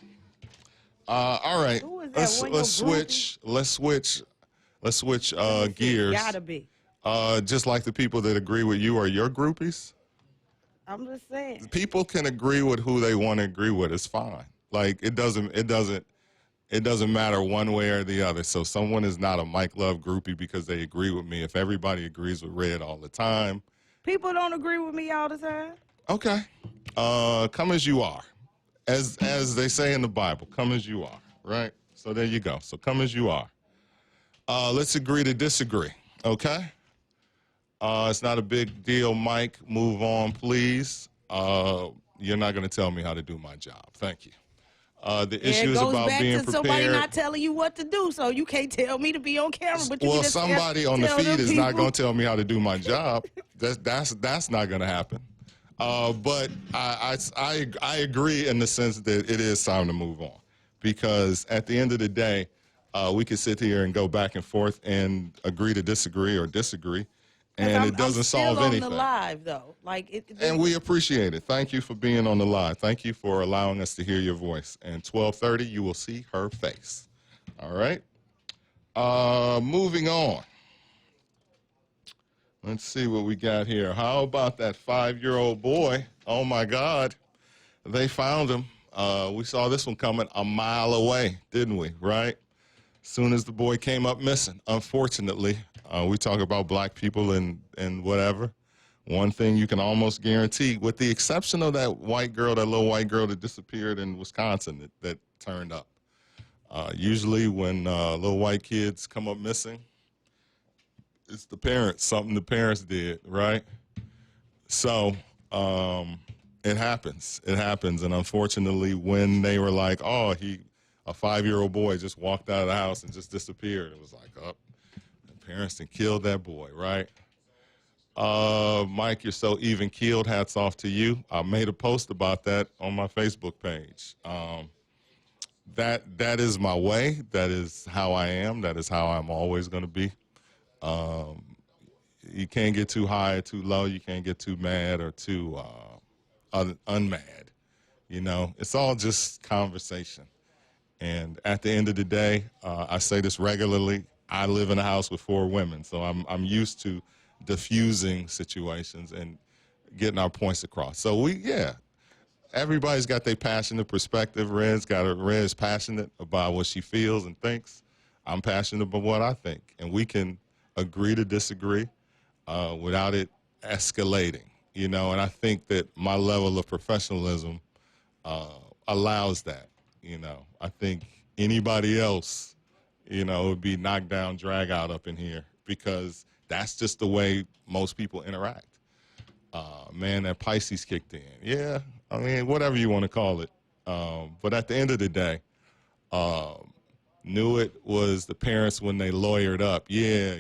All right. Who is that? One of your Let's switch gears. Gotta be. Just like the people that agree with you are your groupies. I'm just saying. People can agree with who they want to agree with. It's fine. Like it doesn't matter one way or the other. So someone is not a Mike Love groupie because they agree with me. If everybody agrees with Red all the time, People don't agree with me all the time. okay. Come as you are. As they say in the Bible, come as you are, right? So there you go. So come as you are. Let's agree to disagree, okay? It's not a big deal, Mike. Move on, please. You're not going to tell me how to do my job. Thank you. The issue is about being It goes back to somebody prepared. not telling you what to do, so you can't tell me to be on camera. But you Well, can just somebody on the tell them feed is not people. going to tell me how to do my job. That's not going to happen. But I agree in the sense that it is time to move on, because at the end of the day, we could sit here and go back and forth and agree to disagree or disagree, and it doesn't solve anything. I'm still on the live though, And we appreciate it. Thank you for being on the live. Thank you for allowing us to hear your voice. And 12:30, you will see her face. All right. Moving on. Let's see what we got here. How about that 5-year-old boy? Oh my God, they found him. We saw this one coming a mile away, didn't we? Right? As soon as the boy came up missing, unfortunately, we talk about black people and whatever. One thing you can almost guarantee, with the exception of that white girl, that little white girl that disappeared in Wisconsin that turned up. Usually when little white kids come up missing, it's the parents, something the parents did, right? So it happens. It happens. And unfortunately, when they were like, oh, a 5-year-old boy just walked out of the house and just disappeared, it was like, oh, the parents done killed that boy, right? Mike, you're so even keeled. Hats off to you. I made a post about that on my Facebook page. That is my way. That is how I am. That is how I'm always going to be. You can't get too high or too low. You can't get too mad or too unmad. You know, it's all just conversation. And at the end of the day, I say this regularly. I live in a house with 4 women, so I'm used to diffusing situations and getting our points across. So everybody's got their passionate perspective. Red's passionate about what she feels and thinks. I'm passionate about what I think, and we can agree to disagree without it escalating, you know. And I think that my level of professionalism allows that, you know. I think anybody else, you know, would be knocked down, drag out up in here, because that's just the way most people interact. Man, that Pisces kicked in. Yeah, I mean, whatever you want to call it. But at the end of the day, knew it was the parents when they lawyered up. Yeah.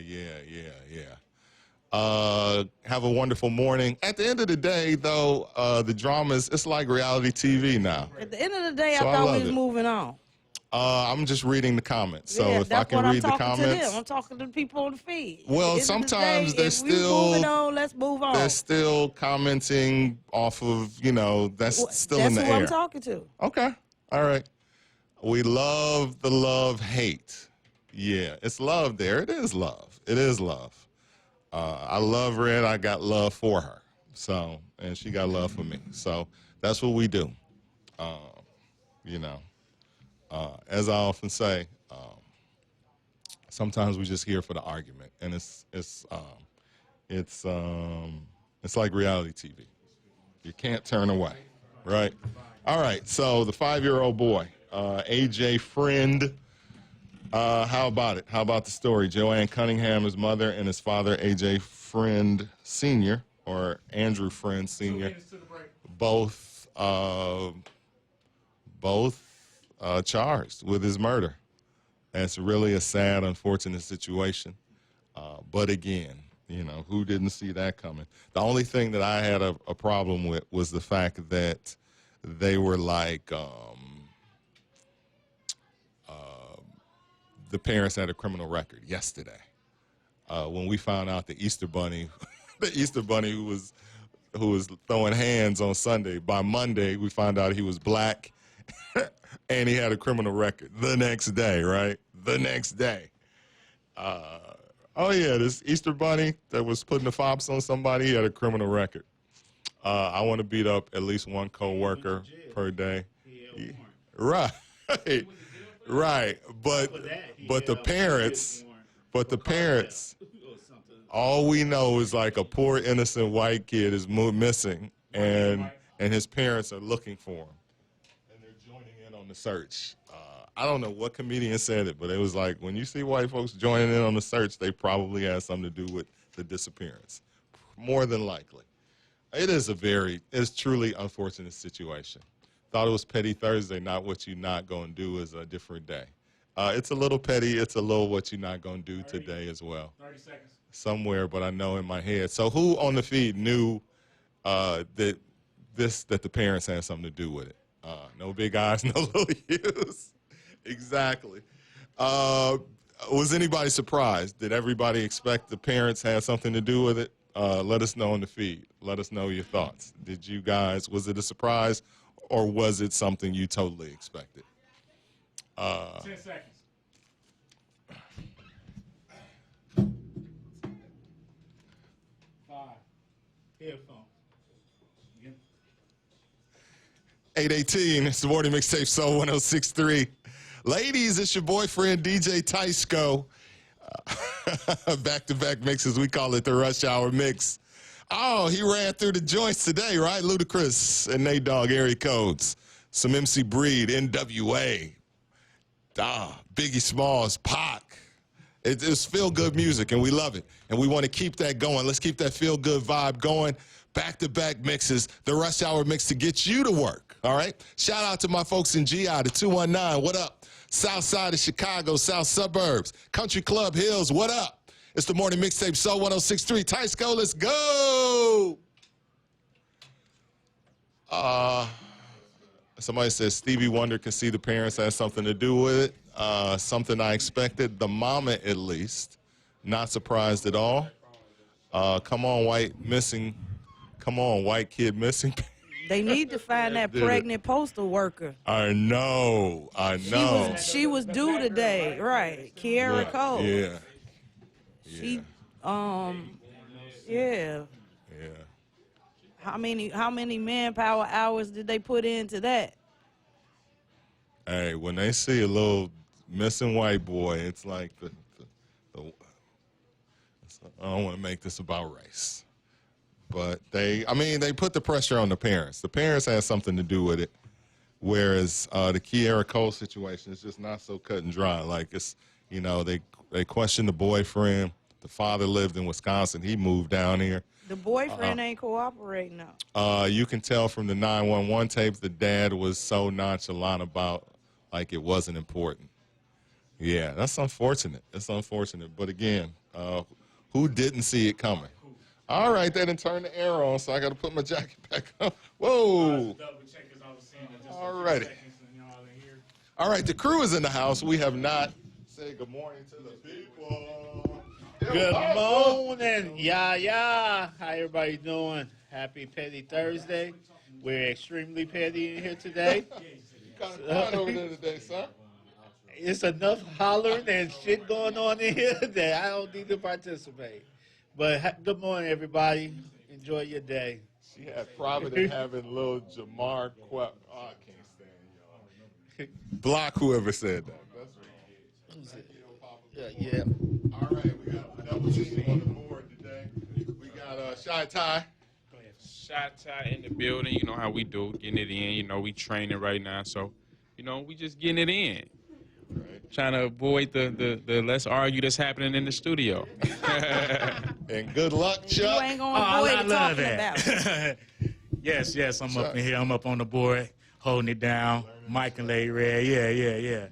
Have a wonderful morning. At the end of the day, though, the dramas, it's like reality TV now. At the end of the day, So I I thought we love was it. moving on. I'm just reading the comments. So Yeah, if I that's can what read the I'm talking comments. to them. I'm talking to the people on the feed. Well, At the end of the sometimes day, they're if we still moving on. Let's move on. They're still commenting off of, you know, that's still That's in the who air. I'm talking to. Okay. All right. We love the love-hate. Yeah, it's love there. It is love. It is love. I love Red. I got love for her. So, and she got love for me. So that's what we do. You know, as I often say, sometimes we just here for the argument, and it's like reality TV. You can't turn away, right? All right. So the 5-year-old boy, AJ Friend. How about it? How about the story? Joanne Cunningham, his mother, and his father, AJ Friend Sr., or Andrew Friend Sr., both charged with his murder. And it's really a sad, unfortunate situation. But again, you know, who didn't see that coming? The only thing that I had a problem with was the fact that they were like, the parents had a criminal record yesterday. When we found out the Easter Bunny, who was throwing hands on Sunday, by Monday we found out he was black and he had a criminal record the next day, right? The next day. Oh yeah, this Easter Bunny that was putting the fops on somebody, he had a criminal record. I want to beat up at least one coworker per day. Right. Right, but the parents, all we know is like a poor innocent white kid is missing, and his parents are looking for him, and they're joining in on the search. I don't know what comedian said it, but it was like, when you see white folks joining in on the search, they probably have something to do with the disappearance, more than likely. It's truly unfortunate situation. Thought it was Petty Thursday, not what you not going to do is a different day. It's a little petty. It's a little what you not going to do today as well. 30 seconds. Somewhere, but I know in my head. So who on the feed knew that the parents had something to do with it. No big eyes, no little U's. Exactly. Was anybody surprised? Did everybody expect the parents had something to do with it? Let us know in the feed. Let us know your thoughts. Did you guys, was it a surprise, or was it something you totally expected? 10 seconds. Headphones. 818, it's the morning mixtape, Soul 106.3. Ladies, it's your boyfriend, DJ Tysko. Back-to-back mixes, we call it the Rush Hour Mix. Oh, he ran through the joints today, right? Ludacris and Nate Dogg area codes. Some MC Breed, NWA. Biggie Smalls, Pac. It's feel-good music, and we love it. And we want to keep that going. Let's keep that feel-good vibe going. Back-to-back mixes, the Rush Hour Mix to get you to work, all right? Shout out to my folks in GI, the 219, what up? South side of Chicago, south suburbs. Country Club Hills, what up? It's the morning mixtape, Soul 106.3. Tysko, let's go! Somebody says Stevie Wonder can see the parents had something to do with it. Something I expected. The mama, at least, not surprised at all. Come on, white kid missing. They need to find that pregnant postal worker. I know. She was due today, right? Kiara Cole. Yeah. She, yeah. How many manpower hours did they put into that? Hey, when they see a little missing white boy, it's like I don't want to make this about race. But they put the pressure on the parents. The parents had something to do with it, whereas the Kiara Cole situation is just not so cut and dry. Like, it's, they questioned the boyfriend. The father lived in Wisconsin. He moved down here. The boyfriend ain't cooperating now. You can tell from the 911 tapes the dad was so nonchalant about like it wasn't important. Yeah, that's unfortunate. It's unfortunate. But again, who didn't see it coming? All right, they didn't turn the air on, so I got to put my jacket back on. Whoa. All righty. All right, the crew is in the house. We have not said good morning to the people. Good morning. Yeah. How everybody doing? Happy Petty Thursday. We're extremely petty in here today. You kind of quiet over there today, sir. It's enough hollering and shit going on in here that I don't need to participate. But good morning, everybody. Enjoy your day. She had Providence having little Jamar Quep. Oh, I can't stand y'all. Block whoever said that. That's right. Yeah. All right, we got a double team on the board today. We got Shy Ty. Shot Ty in the building. You know how we do, getting it in. You know, we training right now, so we just getting it in. Right. Trying to avoid the let's argue that's happening in the studio. And good luck, Chuck. You ain't gonna avoid I love talking that. about it. Yes, I'm up in here. I'm up on the board, holding it down. Mike and Lady Red. Yeah.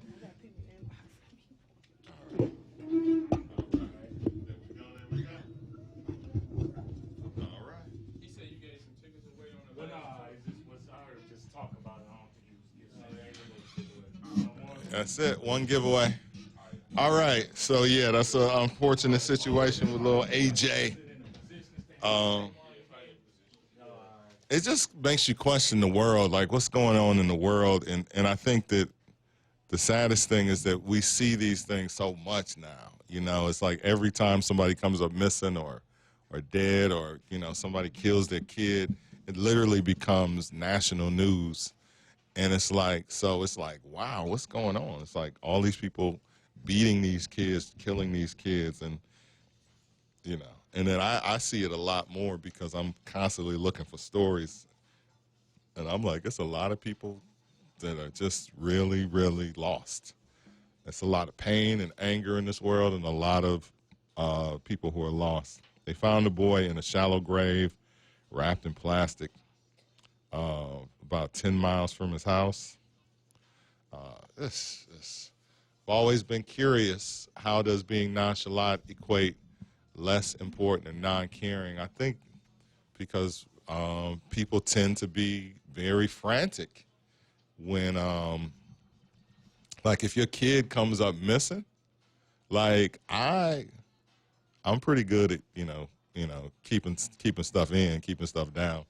That's it. One giveaway. All right. So, yeah, that's an unfortunate situation with little AJ. It just makes you question the world, like what's going on in the world. And I think that the saddest thing is that we see these things so much now. It's like every time somebody comes up missing or dead or, somebody kills their kid, it literally becomes national news. And it's like, wow, what's going on? It's like all these people beating these kids, killing these kids. And, and then I see it a lot more because I'm constantly looking for stories. And I'm like, it's a lot of people that are just really, really lost. There's a lot of pain and anger in this world and a lot of people who are lost. They found the boy in a shallow grave, wrapped in plastic. About 10 miles from his house. I've always been curious, how does being nonchalant equate less important and non-caring? I think because people tend to be very frantic when, like, if your kid comes up missing. Like, I'm pretty good at keeping stuff in, keeping stuff down.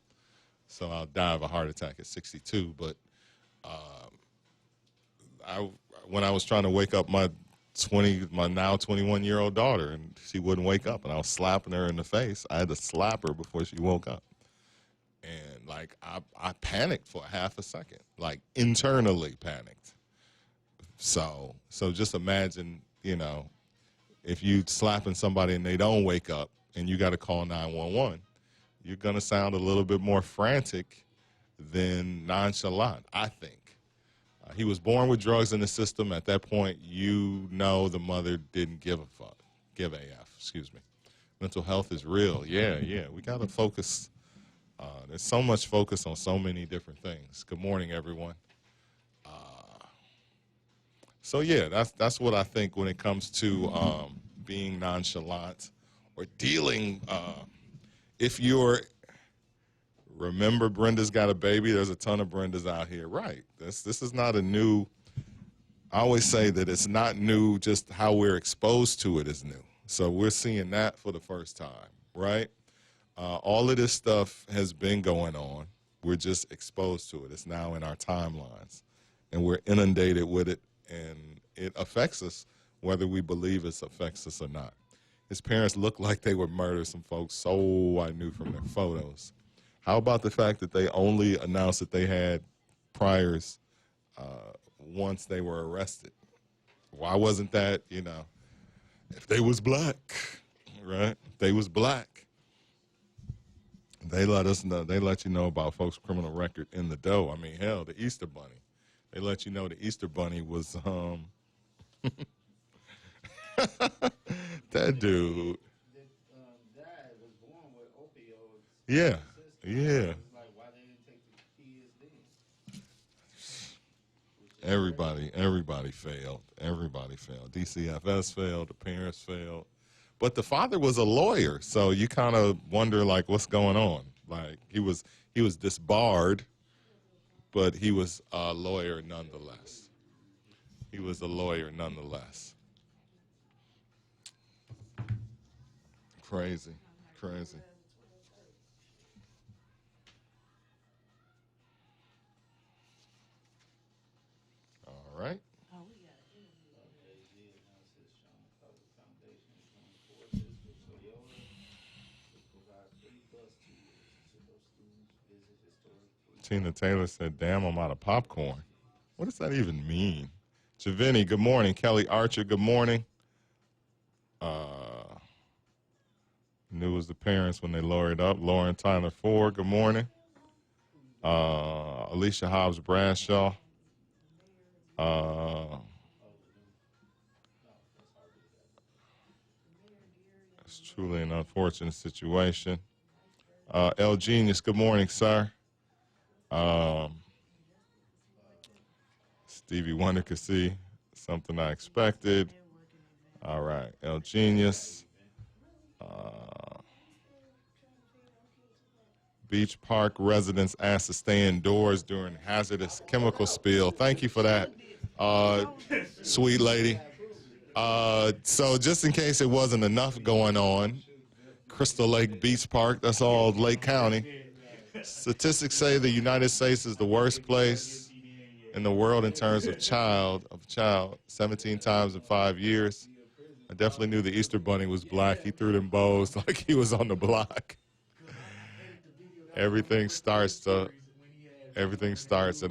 So I'll die of a heart attack at 62. But when I was trying to wake up my now 21-year-old daughter, and she wouldn't wake up, and I was slapping her in the face. I had to slap her before she woke up. And like I panicked for half a second, like internally panicked. So just imagine, if you slapping somebody and they don't wake up and you got to call 911, you're going to sound a little bit more frantic than nonchalant, I think. He was born with drugs in the system. At that point, the mother didn't give a fuck. Give AF, excuse me. Mental health is real. Yeah. We got to focus. There's so much focus on so many different things. Good morning, everyone. So yeah, that's what I think when it comes to being nonchalant or dealing. If you're, remember Brenda's Got a Baby? There's a ton of Brendas out here, right? This is not a new. I always say that it's not new. Just how we're exposed to it is new. So we're seeing that for the first time, right? All of this stuff has been going on. We're just exposed to it. It's now in our timelines, and we're inundated with it. And it affects us whether we believe it affects us or not. His parents looked like they would murder some folks, so I knew from their photos. How about the fact that they only announced that they had priors once they were arrested? Why wasn't that, if they was black, right? If they was black. They let us know. They let you know about folks' criminal record in the dough. I mean, hell, the Easter Bunny. They let you know the Easter Bunny was that dude. Dad was born with opioids. Yeah. Like, why they didn't take the kids then? Everybody failed. Everybody failed. DCFS failed. The parents failed. But the father was a lawyer, so you kind of wonder, like, what's going on? Like, he was disbarred, but he was a lawyer nonetheless. Crazy. All right. Tina Taylor said, damn, I'm out of popcorn. What does that even mean? Javini, good morning. Kelly Archer, good morning. Knew it was the parents when they lawyered up. Lauren Tyler Ford, good morning. Alicia Hobbs Bradshaw. It's truly an unfortunate situation. L Genius, good morning, sir. Stevie Wonder could see something I expected. All right, El Genius. Beach Park residents asked to stay indoors during hazardous chemical spill. Thank you for that, sweet lady. So just in case it wasn't enough going on, Crystal Lake Beach Park, that's all Lake County. Statistics say the United States is the worst place in the world in terms of child 17 times in 5 years. I definitely knew the Easter Bunny was black. He threw them bows like he was on the block. Everything starts at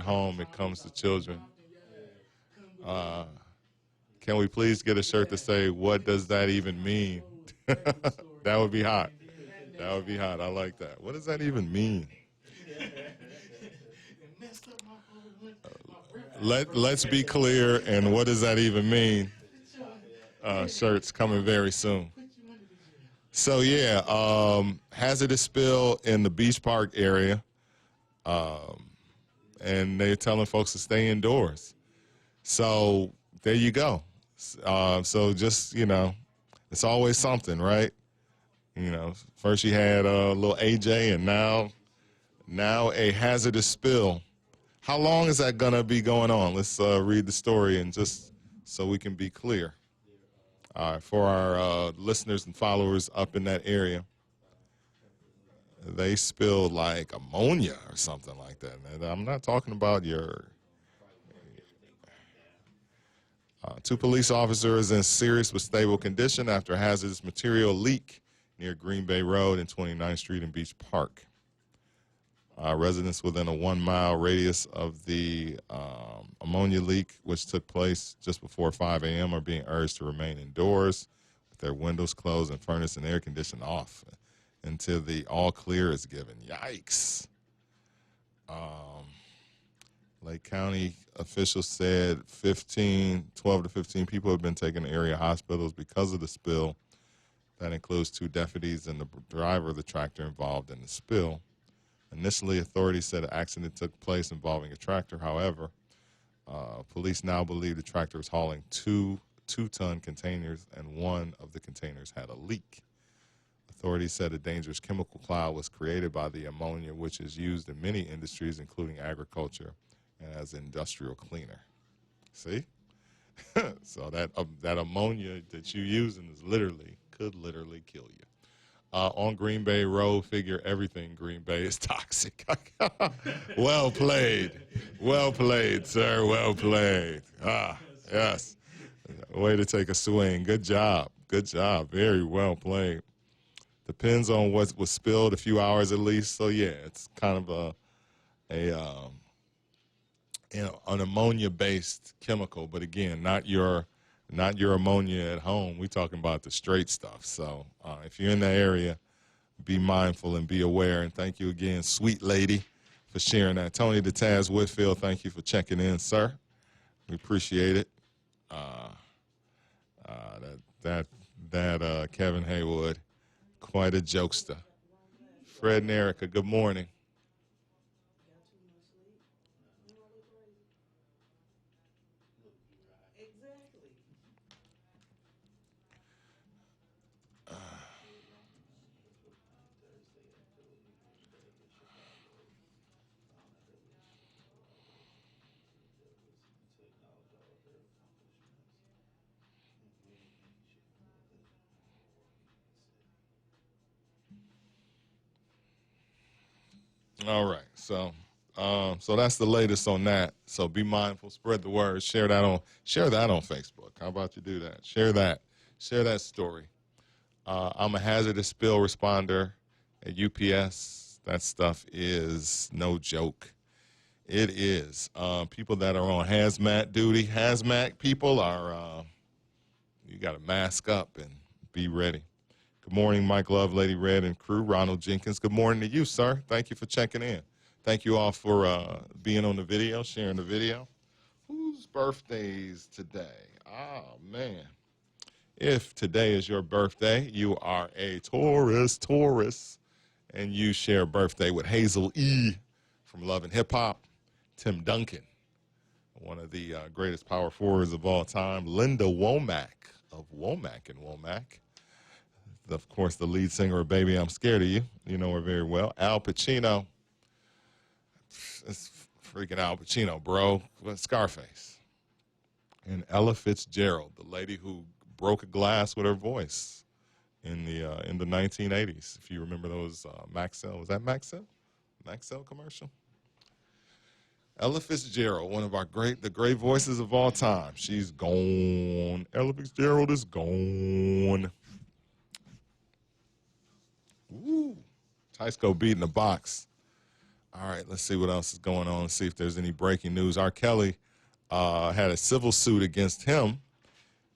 home. It comes to children. Can we please get a shirt to say, what does that even mean? That would be hot. That would be hot. I like that. What does that even mean? Let's be clear, and what does that even mean? Shirts coming very soon. So yeah, hazardous spill in the Beach Park area, and they're telling folks to stay indoors. So there you go. So just, it's always something, right? First you had little AJ, and now Now a hazardous spill. How long is that going to be going on? Let's read the story and just so we can be clear. For our listeners and followers up in that area, they spilled like ammonia or something like that. And I'm not talking about your... Two police officers in serious but stable condition after hazardous material leak near Green Bay Road and 29th Street in Beach Park. Residents within a 1 mile radius of the ammonia leak, which took place just before 5 a.m., are being urged to remain indoors with their windows closed and furnace and air conditioning off until the all clear is given. Yikes. Lake County officials said 12 to 15 people have been taken to area hospitals because of the spill. That includes 2 deputies and the driver of the tractor involved in the spill. Initially, authorities said an accident took place involving a tractor. However, police now believe the tractor was hauling 2 2-ton containers, and one of the containers had a leak. Authorities said a dangerous chemical cloud was created by the ammonia, which is used in many industries, including agriculture, and as an industrial cleaner. See? So that ammonia that you using is could literally kill you. On Green Bay Road, figure everything Green Bay is toxic. Well played. Well played, sir. Well played. Yes. Way to take a swing. Good job. Good job. Very well played. Depends on what was spilled, a few hours at least. So, yeah, it's kind of an ammonia-based chemical. But, again, not your ammonia at home. We're talking about the straight stuff. So if you're in the area, be mindful and be aware. And thank you again, sweet lady, for sharing that. Tony the Taz Whitfield, thank you for checking in, sir. We appreciate it. Kevin Haywood, quite a jokester. Fred and Erica, good morning. All right, so that's the latest on that. So be mindful, spread the word, share that on Facebook. How about you do that? Share that story. I'm a hazardous spill responder at UPS. That stuff is no joke. It is. People that are on hazmat duty, hazmat people are. You got to mask up and be ready. Good morning, Mike Love, Lady Red, and crew. Ronald Jenkins, good morning to you, sir. Thank you for checking in. Thank you all for being on the video, sharing the video. Whose birthdays today? Oh, man. If today is your birthday, you are a Taurus, and you share a birthday with Hazel E. from Love and Hip Hop, Tim Duncan, one of the greatest power forwards of all time, Linda Womack of Womack and Womack. Of course, the lead singer of Baby, I'm Scared of You. You know her very well. Al Pacino. It's freaking Al Pacino, bro. Scarface. And Ella Fitzgerald, the lady who broke a glass with her voice in the 1980s. If you remember those Maxell. Was that Maxell? Maxell commercial? Ella Fitzgerald, one of the great voices of all time. She's gone. Ella Fitzgerald is gone. Woo. Tysko beating the box. All right, let's see what else is going on. Let's see if there's any breaking news. R. Kelly had a civil suit against him,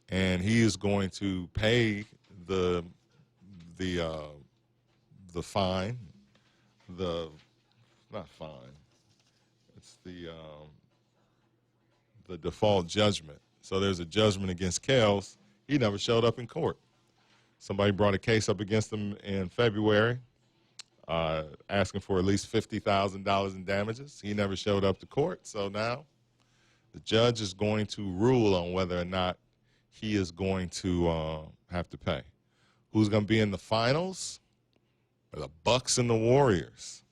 and he is going to pay the fine. Not fine. It's the default judgment. So there's a judgment against Kells. He never showed up in court. Somebody brought a case up against him in February, asking for at least $50,000 in damages. He never showed up to court, so now the judge is going to rule on whether or not he is going to have to pay. Who's going to be in the finals? The Bucks and the Warriors.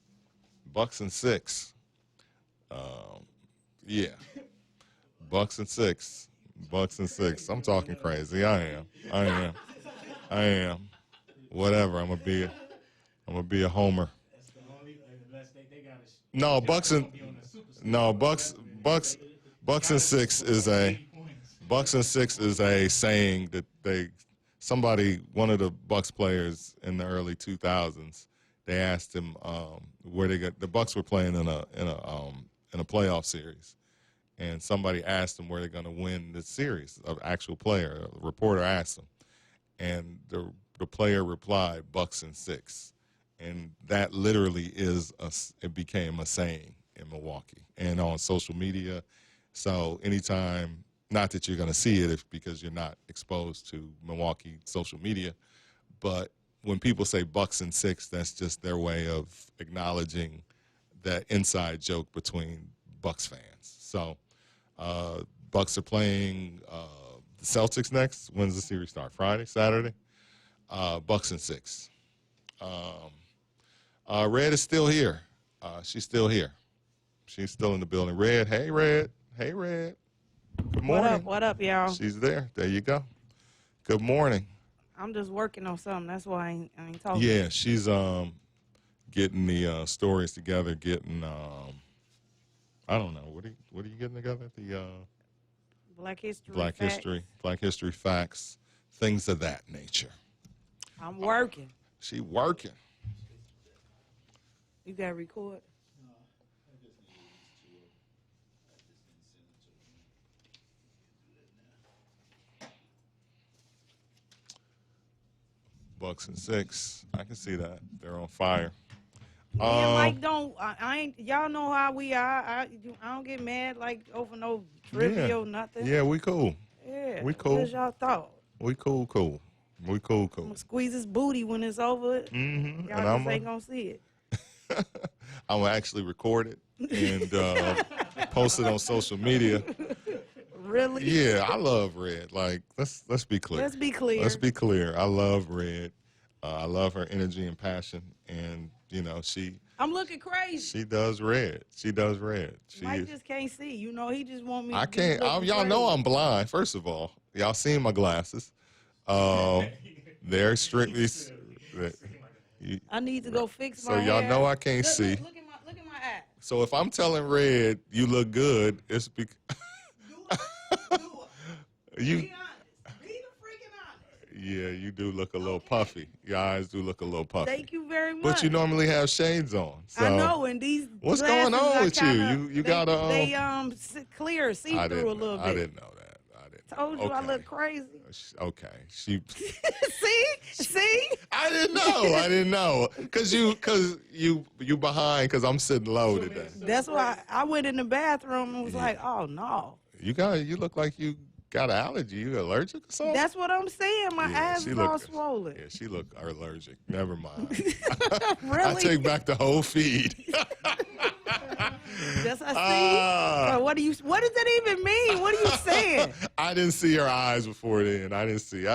Bucks and 6. Yeah. Bucks and 6. Bucks and 6. I'm talking crazy. I am. Whatever. I'm gonna be a homer. No, Bucks and 6 is a saying that one of the Bucks players in the early 2000s, they asked him where they got the Bucks were playing in a playoff series, and somebody asked him where they're going to win the series. An actual player, a reporter asked him, and the player replied, "Bucks and 6," and that literally it became a saying in Milwaukee and on social media. So anytime, not that you're going to see it because you're not exposed to Milwaukee social media, but when people say Bucks and 6, that's just their way of acknowledging that inside joke between Bucks fans. So Bucks are playing the Celtics next. When's the series start? Friday, Saturday? Bucks and 6. Red is still here. She's still here. She's still in the building. Red, hey, Red. Hey, Red. Good morning. What up, y'all? She's there. There you go. Good morning. I'm just working on something. That's why I ain't talking. Yeah, she's getting the stories together, getting I don't know, what are you getting together? The Black History Black History facts, things of that nature. I'm working. She working. You got to record? Bucks and 6. I can see that. They're on fire. Yeah, like I ain't. Y'all know how we are. I don't get mad like over no trivia or nothing. Yeah, we cool. Yeah, we cool. What y'all thought? We cool. We cool. I'm gonna squeeze his booty when it's over. Mm-hmm. Y'all just ain't gonna see it. I'm gonna actually record it and post it on social media. Really? Yeah, I love Red. Like, let's be clear. Let's be clear. Let's be clear. I love Red. I love her energy and passion, and I'm looking crazy. She does Red. She does Red. Mike just can't see. You know, he just want me. I can't. Y'all know I'm blind. First of all, y'all seen my glasses. They're strictly. I need to go fix my hair. So y'all know I can't see. Look at my eye. So if I'm telling Red you look good, it's because you. Be honest. Be the freaking honest. Yeah, you do look a little puffy. Your eyes do look a little puffy. Thank you very much. But you normally have shades on. So I know, and these. What's going on with you? You got a. They clear, see through a little bit. I didn't know that. Told you I look crazy. Okay, she. see. I didn't know. Cause you behind. Cause I'm sitting low today. That's why I went in the bathroom and was like, oh no. You look like you got an allergy. You allergic or something? That's what I'm saying. My eyes are all swollen. Yeah, she look allergic. Never mind. Really? I take back the whole feed. Yes, I see. So what does that even mean? What are you saying? I didn't see her eyes before then. I didn't see.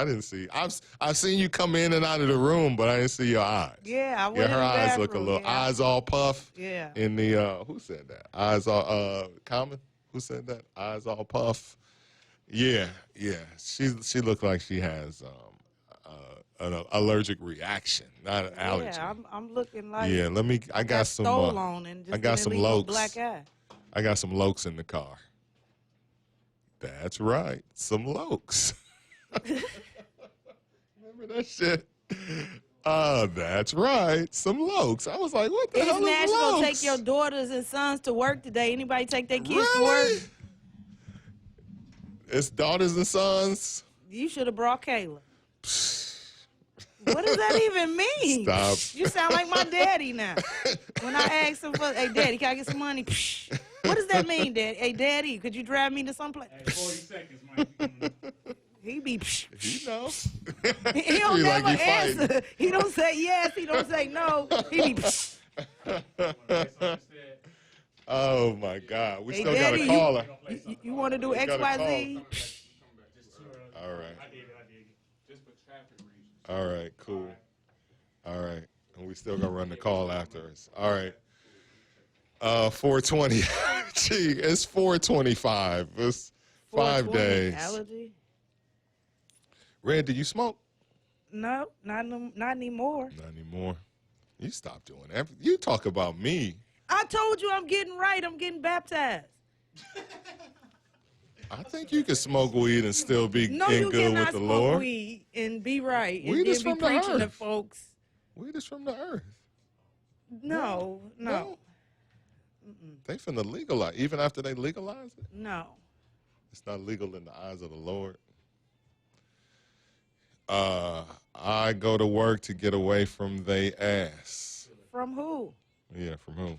I've seen you come in and out of the room, but I didn't see your eyes. Yeah, I went her in the eyes bathroom, look a little eyes all puff. Yeah. In the who said that? Eyes all Common? Who said that? Eyes all puff. Yeah. She looked like she has an allergic reaction, not an allergy. Yeah, I'm looking like. Yeah, I got some. I got some lokes. Black eye. I got some lokes in the car. That's right, some lokes. Remember that shit? That's right, some lokes. I was like, what the hell is National lokes? Take your daughters and sons to work today. Anybody take their kids to work? It's daughters and sons. You should have brought Kayla. What does that even mean? Stop. You sound like my daddy now. When I ask him for, hey, daddy, can I get some money? What does that mean, daddy? Hey, daddy, could you drive me to someplace? Hey, 40 seconds, Mike. He He knows. He don't like never he fighting. answer. He don't say yes. He don't say no. He be. Oh my God, we Hey, still daddy, got a caller. You want to do We got a XYZ? All right. I did it. Just for traffic reasons. All right, cool. All right. And we still gonna run the call after us. All right. 420. Gee, it's 425. It's 5 420 days. Allergy? Red, do you smoke? No, not anymore. Not anymore. You stop doing that. You talk about me. I told you I'm getting right. I'm getting baptized. I think you can smoke weed and still be No, in you good cannot with the smoke Lord. weed and be right. Weed and is then be from the preaching to earth. folks. Weed is from the earth. No. They finna legalize. Even after they legalize it, No. it's not legal in the eyes of the Lord. I go to work to get away from they ass. From who? Yeah, from who?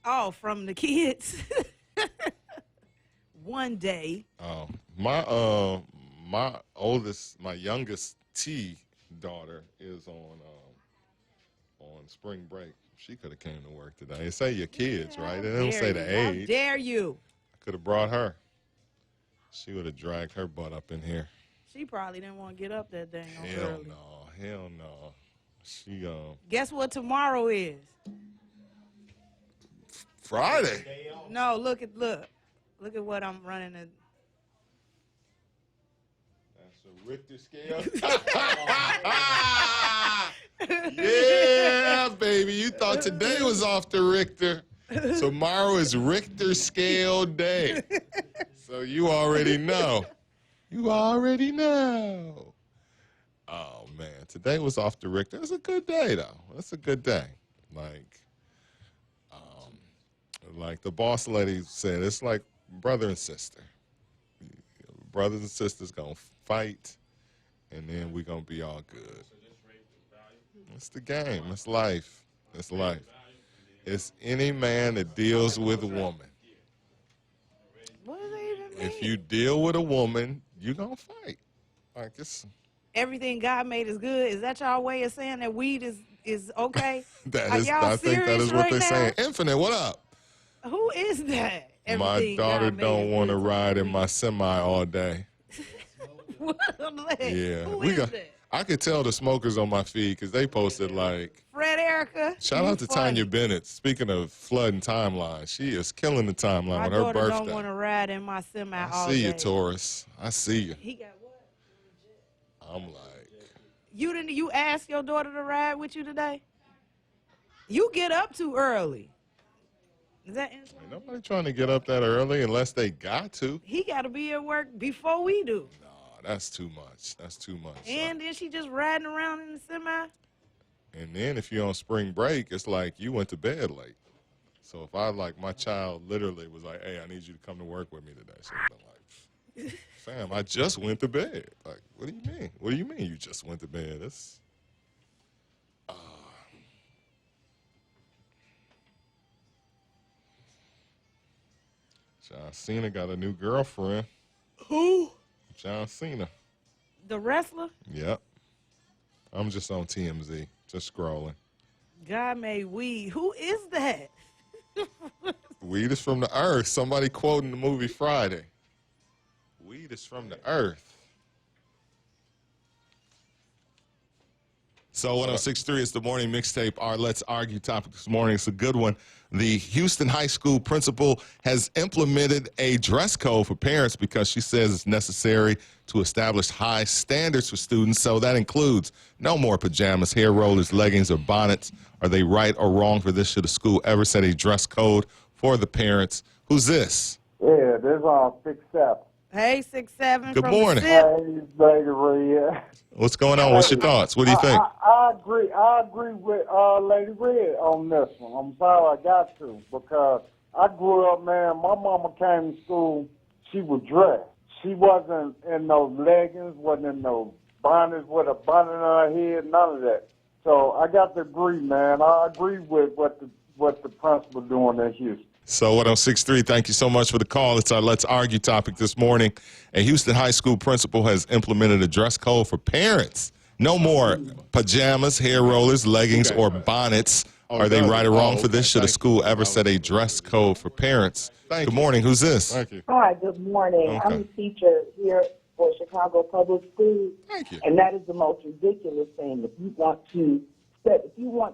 Oh, from the kids. One day. My youngest T daughter is on spring break. She could have came to work today. It say your kids, right? It don't say the How age. dare you? I could have brought her. She would have dragged her butt up in here. She probably didn't want to get up that dang Hell early. no, hell no. She Guess what tomorrow is? Friday. No, look at what I'm running. That's a Richter scale. Yeah, baby. You thought today was off the Richter. Tomorrow is Richter scale day. So you already know. You already know. Oh, man. Today was off the Richter. It's a good day, though. It's a good day. Like the boss lady said, it's like brother and sister. Brothers and sisters going to fight, and then we're going to be all good. It's the game. It's life. It's life. It's any man that deals with a woman. What does that even mean? If you deal with a woman, you're going to fight. Like it's Everything God made is good. Is that y'all way of saying that weed is okay? that Are is. y'all I think that serious is what right they're now? saying. Infinite, what up? Who is that? My Everything daughter God made don't is want to good. ride in my semi all day. Yeah, Who we is got. that? I could tell the smokers on my feed because they posted like. Fred Erica. Shout You out to funny. Tanya Bennett. Speaking of flooding timeline, she is killing the timeline My with her daughter birthday. don't want to ride in my semi I all see day. you, Taurus. I see you. He got what? I'm like, You asked your daughter to ride with you today? You get up too early. Is that ain't nobody trying to get up that early unless they got to. he got to be at work before we do. Oh, that's too much. That's too much. And then she just riding around in the semi. And then if you're on spring break, it's like you went to bed late. So if I like my child literally was like, "Hey, I need you to come to work with me today," so I'd been like, "Fam, I just went to bed." Like, what do you mean? What do you mean you just went to bed? That's John Cena got a new girlfriend. Who? John Cena. The wrestler? Yep. I'm just on TMZ, just scrolling. God made weed. Who is that? Weed is from the earth. Somebody quoting the movie Friday. Weed is from the earth. So 106.3 is the morning mixtape. Our Let's Argue topic this morning. It's a good one. The Houston High School principal has implemented a dress code for parents because she says it's necessary to establish high standards for students. So that includes no more pajamas, hair rollers, leggings, or bonnets. Are they right or wrong for this? Should a school ever set a dress code for the parents? Who's this? Yeah, there's 6-7. Hey, 6'7". Good from morning. The SIP. Hey, Lady Red. What's going on? What's your thoughts? What do you think? I agree with Lady Red on this one. I'm sorry I got to, because I grew up, man, my mama came to school, she was dressed. She wasn't in no leggings, wasn't in no bonnets with a bonnet on her head, none of that. So I got to agree, man. I agree with what the principal doing in Houston. So 106.3, thank you so much for the call. It's our Let's Argue topic this morning. A Houston High School principal has implemented a dress code for parents. No more pajamas, hair rollers, leggings, or bonnets. Are they right or wrong for this? Should a school ever set a dress code for parents? Good morning. Who's this? Thank you. Hi, good morning. Okay. I'm a teacher here for Chicago Public Schools. Thank you. And that is the most ridiculous thing. If you want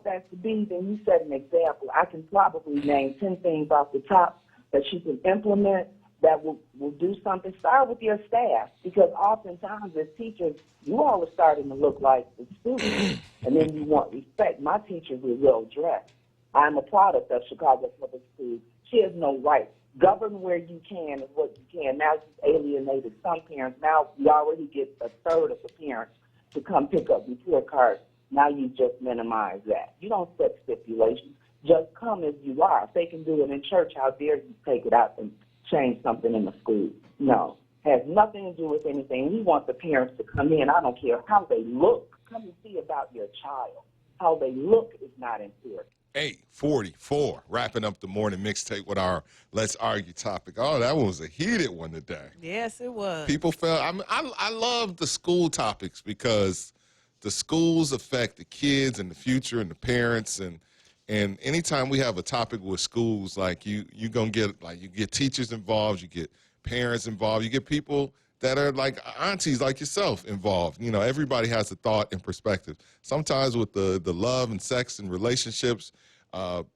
that to be, then you set an example. I can probably name 10 things off the top that you can implement that will do something. Start with your staff, because oftentimes as teachers, you all are starting to look like the students, and then you want respect. My teachers were well dressed. I'm a product of Chicago Public Schools. She has no right. Govern where you can is what you can. Now you've alienated some parents. Now you already get a third of the parents to come pick up report cards. Now you just minimize that. You don't set stipulations. Just come as you are. If they can do it in church, how dare you take it out and change something in the school? No. Has nothing to do with anything. We want the parents to come in. I don't care how they look. Come and see about your child. How they look is not important. 8:44, wrapping up the morning mixtape with our Let's Argue topic. Oh, that one was a heated one today. Yes, it was. People felt, I love the school topics because the schools affect the kids and the future and the parents. And anytime we have a topic with schools, like you going to get, like you get teachers involved, you get parents involved, you get people that are like aunties like yourself involved. You know, everybody has a thought and perspective. Sometimes with the love and sex and relationships,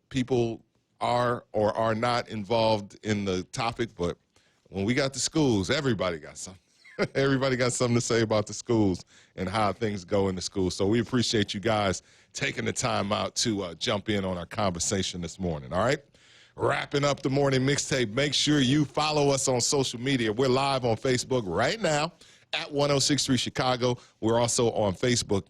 people are or are not involved in the topic. But when we got the schools, everybody got something. Everybody got something to say about the schools and how things go in the schools. So we appreciate you guys taking the time out to jump in on our conversation this morning, all right? Wrapping up the morning mixtape, make sure you follow us on social media. We're live on Facebook right now at 1063 Chicago. We're also on Facebook.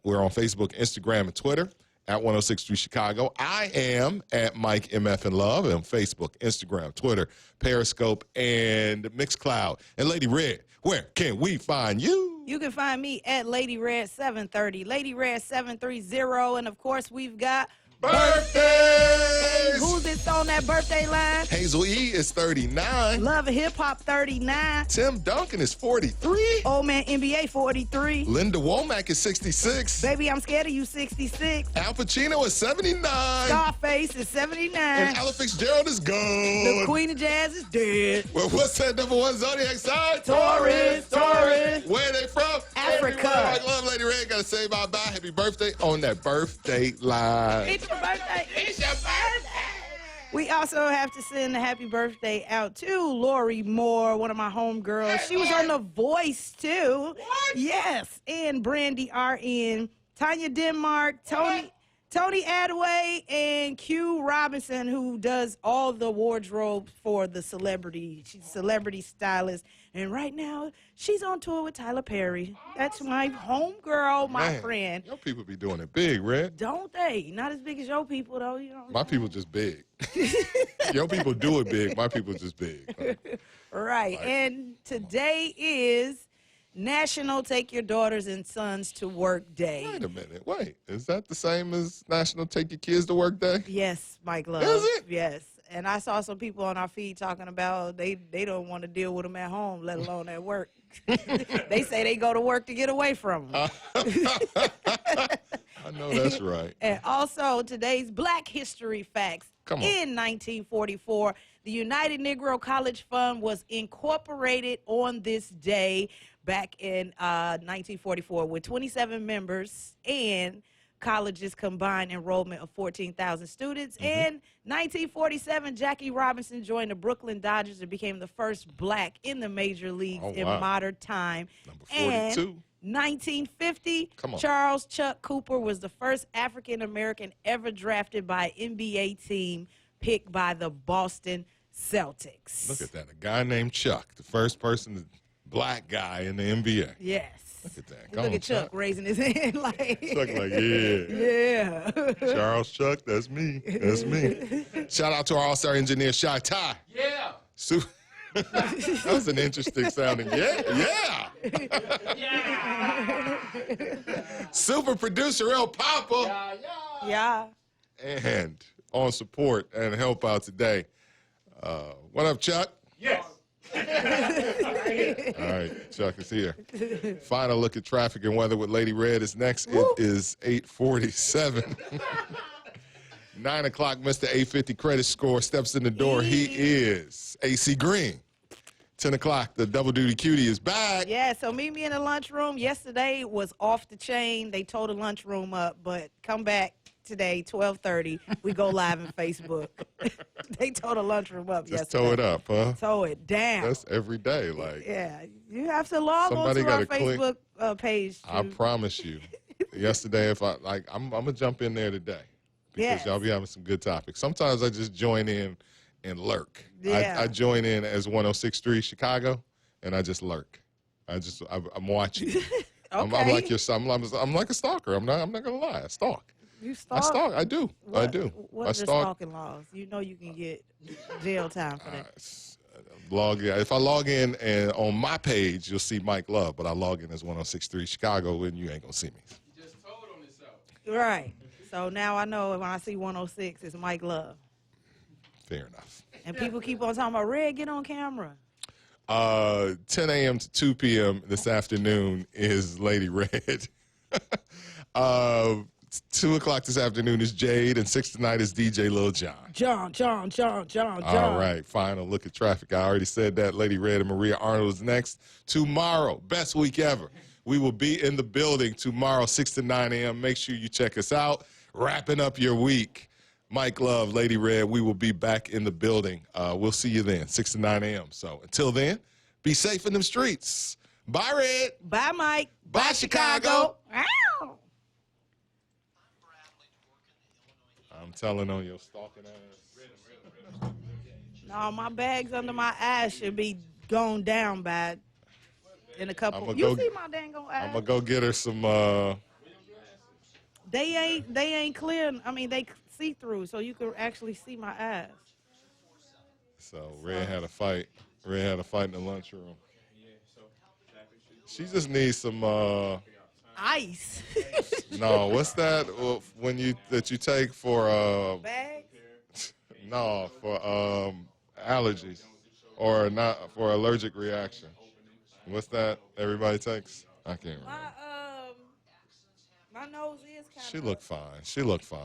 We're on Facebook, Instagram, and Twitter at 1063 Chicago. I am at Mike MF in Love on Facebook, Instagram, Twitter, Periscope, and Mixcloud. And Lady Red, where can we find you? You can find me at Lady Red 730, Lady Red 730, and of course we've got birthdays. Who's it on that birthday line? Hazel E is 39. Love and Hip Hop 39. Tim Duncan is 43. Old Man NBA 43. Linda Womack is 66. Baby, I'm Scared of You 66. Al Pacino is 79. Scarface is 79. And Ella Fitzgerald is gone. The Queen of Jazz is dead. Well, what's that number one zodiac sign? Taurus. Where are they from? Africa. I love Lady Red. Got to say bye-bye. Happy birthday on that birthday line. It's your birthday. It's your birthday. We also have to send a happy birthday out to Lori Moore, one of my homegirls. She was on The Voice, too. What? Yes. And Brandy RN, Tanya Denmark, Tony Adway, and Q Robinson, who does all the wardrobe for the celebrity. She's a celebrity stylist. And right now, she's on tour with Tyler Perry. That's my homegirl, my friend. Your people be doing it big, Red. Don't they? Not as big as your people, though. You know. My people just big. Your people do it big. My people just big. Right. And today is National Take Your Daughters and Sons to Work Day. Wait a minute. Wait. Is that the same as National Take Your Kids to Work Day? Yes, Mike Love. Is it? Yes. And I saw some people on our feed talking about they don't want to deal with them at home, let alone at work. They say they go to work to get away from them. I know that's right. And also today's Black History Facts. Come on. In 1944, the United Negro College Fund was incorporated on this day back in 1944 with 27 members and college's combined enrollment of 14,000 students. In 1947, Jackie Robinson joined the Brooklyn Dodgers and became the first black in the major leagues in modern time. Number 42. And 1950, Come on. Charles Chuck Cooper was the first African-American ever drafted by an NBA team picked by the Boston Celtics. Look at that. A guy named Chuck, the first person, black guy in the NBA. Yes. Look at that. Look at Chuck raising his hand like. Chuck like, yeah. Yeah. Charles Chuck, that's me. That's me. Shout out to our all-star engineer, Shy Ty. Yeah. That was an interesting sounding. Yeah. Super producer El Papa. Yeah. And on support and help out today. What up, Chuck? Yes. All right, Chuck is here. Final look at traffic and weather with Lady Red is next. It is 8:47. 9 o'clock, Mr. 850 credit score steps in the door. He is AC Green. 10 o'clock, the Double Duty Cutie is back. Yeah, so meet me in the lunchroom. Yesterday was off the chain. They tore the lunchroom up, but come back today, 12:30. We go live on Facebook. They tore the lunchroom up Just yesterday. tow it up, huh? Tow it down. That's every day. Like, Yeah, you have to log on Somebody to our gotta click. Facebook page. I promise you. Yesterday, if I'm gonna jump in there today because Yes. y'all be having some good topics. Sometimes I just join in and lurk. Yeah. I join in as 106.3 Chicago, and I just lurk. I'm watching. I'm Okay. like your son. I'm like a stalker. I'm not gonna lie. I stalk. You I stalk? stalk. I do. I do. What I are the stalk. stalking laws? You know you can get jail time for that. If I log in and on my page, you'll see Mike Love, but I log in as 106.3 Chicago, and you ain't gonna see me. Right. So now I know when I see 106, it's Mike Love. Fair enough. And people keep on talking about, Red, get on camera. 10 a.m. to 2 p.m. this afternoon is Lady Red. 2 o'clock this afternoon is Jade, and 6 tonight is DJ Lil Jon. John. All right, final look at traffic. I already said that. Lady Red and Maria Arnold is next. Tomorrow, best week ever. We will be in the building tomorrow, 6 to 9 a.m. Make sure you check us out. Wrapping up your week. Mike Love, Lady Red, we will be back in the building. We'll see you then, 6 to 9 a.m. So until then, be safe in them streets. Bye, Red. Bye, Mike. Bye, Chicago. Ow. I'm telling on your stalking ass. No, my bags under my eyes should be going down by in a couple. I'ma You go- see my dang on eyes? I'm going to go get her some, They ain't clear. I mean, they see through, so you can actually see my eyes. so Red had a fight. Red had a fight in the lunchroom. She just needs some, Ice. no, what's that that you take for, Bags? no, for allergies or not for allergic reaction. What's that everybody takes? I can't remember. My nose is kind of. She looked fine. She looked fine.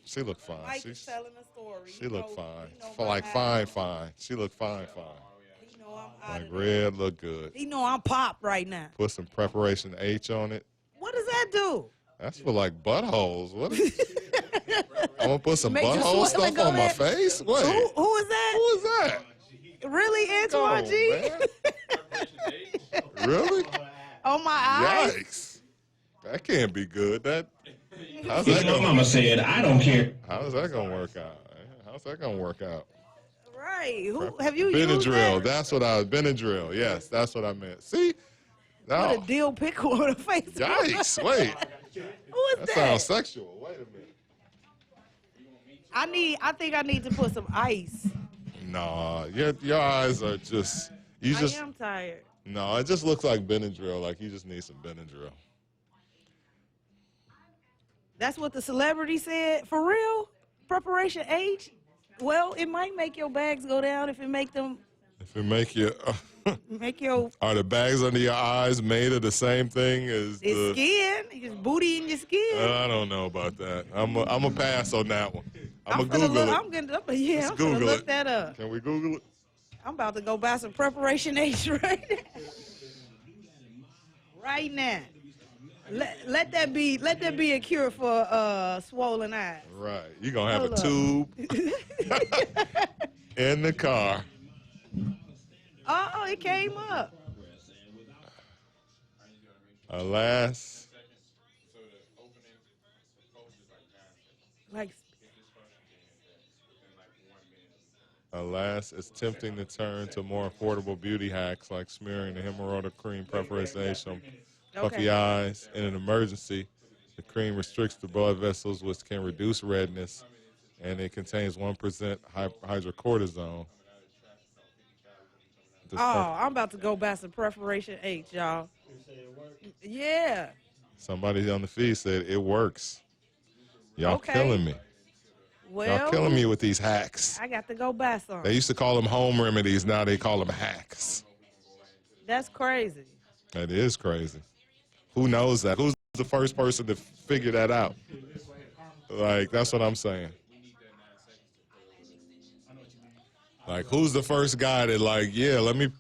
She looked fine. Mike is telling a story. She looked fine. know Like my fine. She looked fine. He know I'm out Like of there. Red looked good. He know I'm popped right now. Put some preparation H on it. What does that do? That's for like buttholes. What? I'm gonna put some Make your butthole swelling stuff go on my in? face. Wait, Who is that? who is that? Really, Antoine Go, G? man. Really? On my eyes? Yikes! That can't be good. How's You that know, gonna? Mama said, I don't care. How's that gonna work out? How's that gonna work out? Right. Who have you used Benadryl. that? That's what I was. Benadryl. Yes, that's what I meant. See? With No. a dill pickle on the face. Yikes! Wait. Who is That that? sounds sexual. Wait a minute. I think I need to put some ice. No, your eyes are just. You I just. am tired. No, it just looks like Benadryl. Like you just need some Benadryl. That's what the celebrity said. For real? Preparation H? Well, it might make your bags go down if it make them If it make you. make your Are the bags under your eyes made of the same thing as the? skin, your booty in your skin. I don't know about that. I'm a pass on that one. I'm finna gonna Google look, it. I'm gonna, yeah, Let's I'm gonna Google look it. that up. Can we Google it? I'm about to go buy some Preparation H right now. Let that be a cure for swollen eyes. Right. You're gonna have Hold a up. tube in the car. Oh, it came up. Alas, Like alas, it's tempting to turn to more affordable beauty hacks like smearing the hemorrhoidal cream preparation on puffy Okay. eyes. In an emergency, the cream restricts the blood vessels, which can reduce redness, and it contains 1% hydrocortisone. This Oh, I'm about to go buy some Preparation H, y'all. Yeah. Somebody on the feed said it works. Y'all Okay. killing me. Well, Y'all killing me with these hacks. I got to go buy some. They used to call them home remedies. Now they call them hacks. That's crazy. That is crazy. Who knows that? Who's the first person to figure that out? Like, that's what I'm saying. Like, who's the first guy that, like, yeah, let me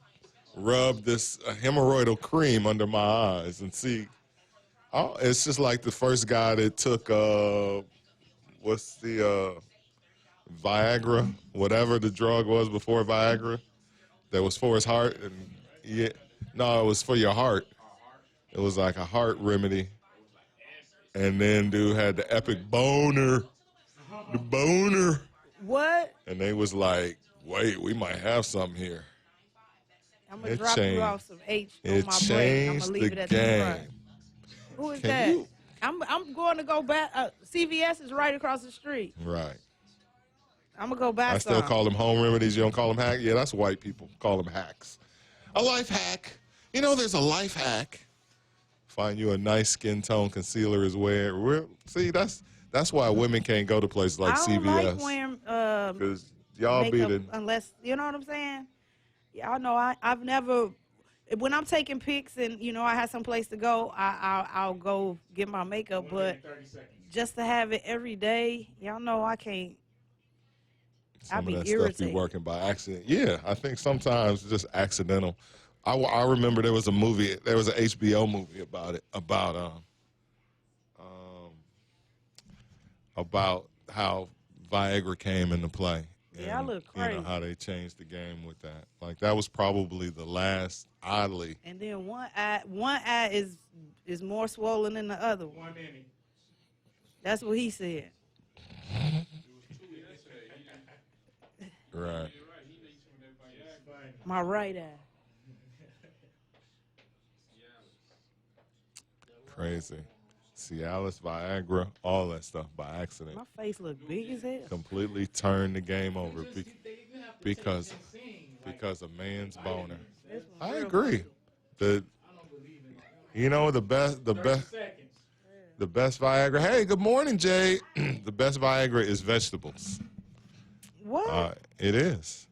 rub this hemorrhoidal cream under my eyes and see. Oh, it's just like the first guy that took what's the Viagra, whatever the drug was before Viagra, that was for his heart, and yeah, no, it was for your heart. It was like a heart remedy, and then dude had the epic boner, the boner, What? and they was like, wait, we might have something here. I'm gonna It drop you changed- off some H on It my break. I'm changed gonna leave the it at the game. front. Who is Can that? you- I'm going to go back. CVS is right across the street. Right. I'm gonna go back. I still call them home remedies. You don't call them hacks? Yeah, that's white people. Call them hacks. A life hack. You know, there's a life hack. Find you a nice skin tone concealer is where. See, that's why women can't go to places like I don't CVS. like wearing Because y'all be makeup the. unless you know what I'm saying. Y'all know I've never. When I'm taking pics and I have some place to go, I'll go get my makeup. But just to have it every day, y'all know I can't. I'll Some be of that stuff irritated. be working by accident. Yeah, I think sometimes it's just accidental. I remember there was a movie, there was an HBO movie about it, about how Viagra came into play. Yeah, I look crazy. You know, how they changed the game with that. Like, that was probably the last, oddly. And then one eye is more swollen than the other one. That's what he said. Right. My right eye. Crazy. Cialis, Viagra, all that stuff by accident. My face look big as hell. Completely turned the game over because of man's boner. I agree. The best Viagra. Hey, good morning, Jay. The best Viagra is vegetables. What? It is.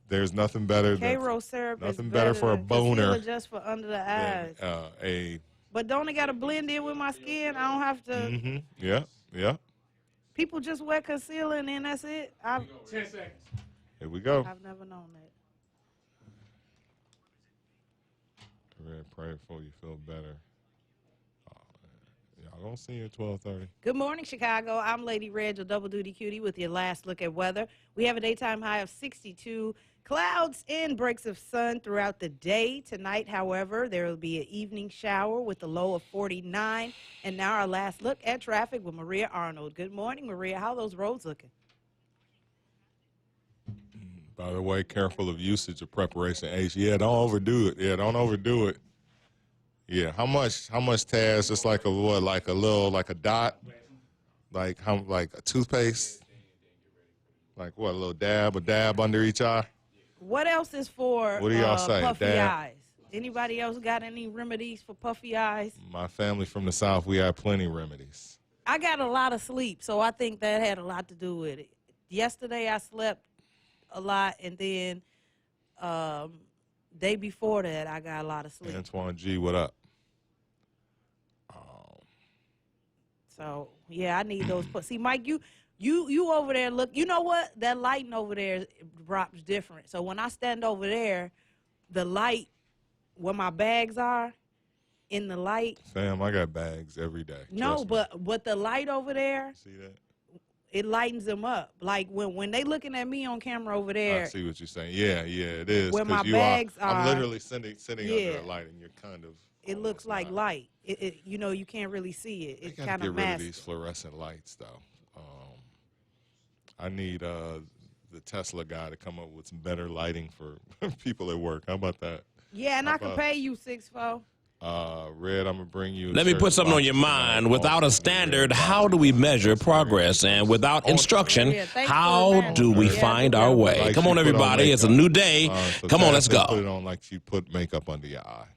There's nothing better than K-Roll syrup nothing is better for a than boner concealer just for under the eyes. than But don't it got to blend in with my skin? I don't have to. Yeah. People just wear concealer and then that's it. 10 seconds. Here we go. I've never known that. Red, pray before you feel better. Y'all gonna see you at 12:30. Good morning, Chicago. I'm Lady Reg, your double duty cutie, with your last look at weather. We have a daytime high of 62. Clouds and breaks of sun throughout the day. Tonight, however, there will be an evening shower with a low of 49. And now our last look at traffic with Maria Arnold. Good morning, Maria. How are those roads looking? By the way, careful of usage of preparation H. Yeah, don't overdo it. Yeah, how much Taz? Just like a dot, like a toothpaste, like what, a little dab under each eye. What else is for What do y'all say, puffy Dad? eyes? Anybody else got any remedies for puffy eyes? My family from the South, we have plenty remedies. I got a lot of sleep, so I think that had a lot to do with it. Yesterday I slept a lot, and then day before that I got a lot of sleep. Antoine G, what up? So yeah, I need those. See, Mike, you over there look. You know what? That lighting over there drops different. So when I stand over there, the light where my bags are in the light. Fam, I got bags every day. No, Trust me. but the light over there. See that? It lightens them up. Like when they looking at me on camera over there. I see what you're saying. Yeah, it is. Where 'cause my you bags I'm are- literally sitting Yeah. under a light, and you're kind of. It looks like light. You can't really see it. I It gotta kind get of rid of masks. these fluorescent lights, though. I need the Tesla guy to come up with some better lighting for people at work. How about that? Yeah, and How I can about- pay you $6 Red, I'm gonna bring you. a Let me shirt put something on your mind. Without a standard, how do we measure progress? And without instruction, how do we find our way? Like Come you on, put everybody. It's a makeup. new day. So Come on, Taz let's said Put go. it on like you put makeup under your eye.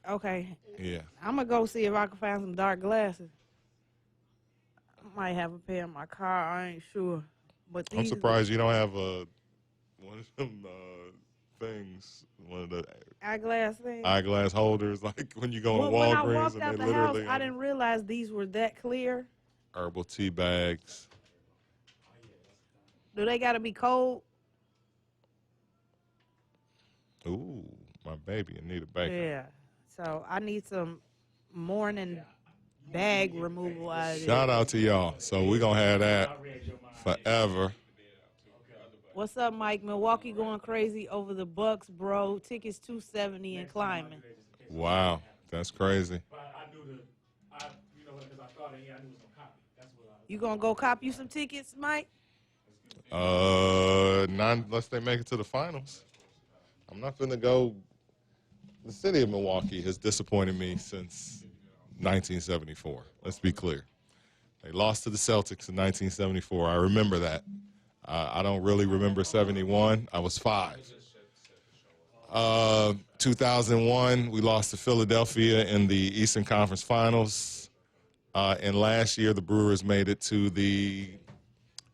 Okay. Yeah. I'm gonna go see if I can find some dark glasses. I might have a pair in my car. I ain't sure. But I'm these surprised you don't have one of them things, one of the eyeglass things. eyeglass holders, like when you go to When I Walgreens walked and out they the house, literally I didn't realize these were that clear. herbal tea bags. Do they gotta be cold? Ooh. My baby, Anita Baker. Yeah. So I need some morning bag removal out of Shout there. out to y'all. So we're going to have that forever. What's up, Mike? Milwaukee going crazy over the Bucks, bro. Tickets $270 and climbing. Wow. That's crazy. You gonna go cop you some tickets, Mike? Not unless they make it to the finals. I'm not going to go. The city of Milwaukee has disappointed me since 1974. Let's be clear. They lost to the Celtics in 1974. I remember that. I don't really remember 71. I was 5. 2001, we lost to Philadelphia in the Eastern Conference Finals. And last year, the Brewers made it to the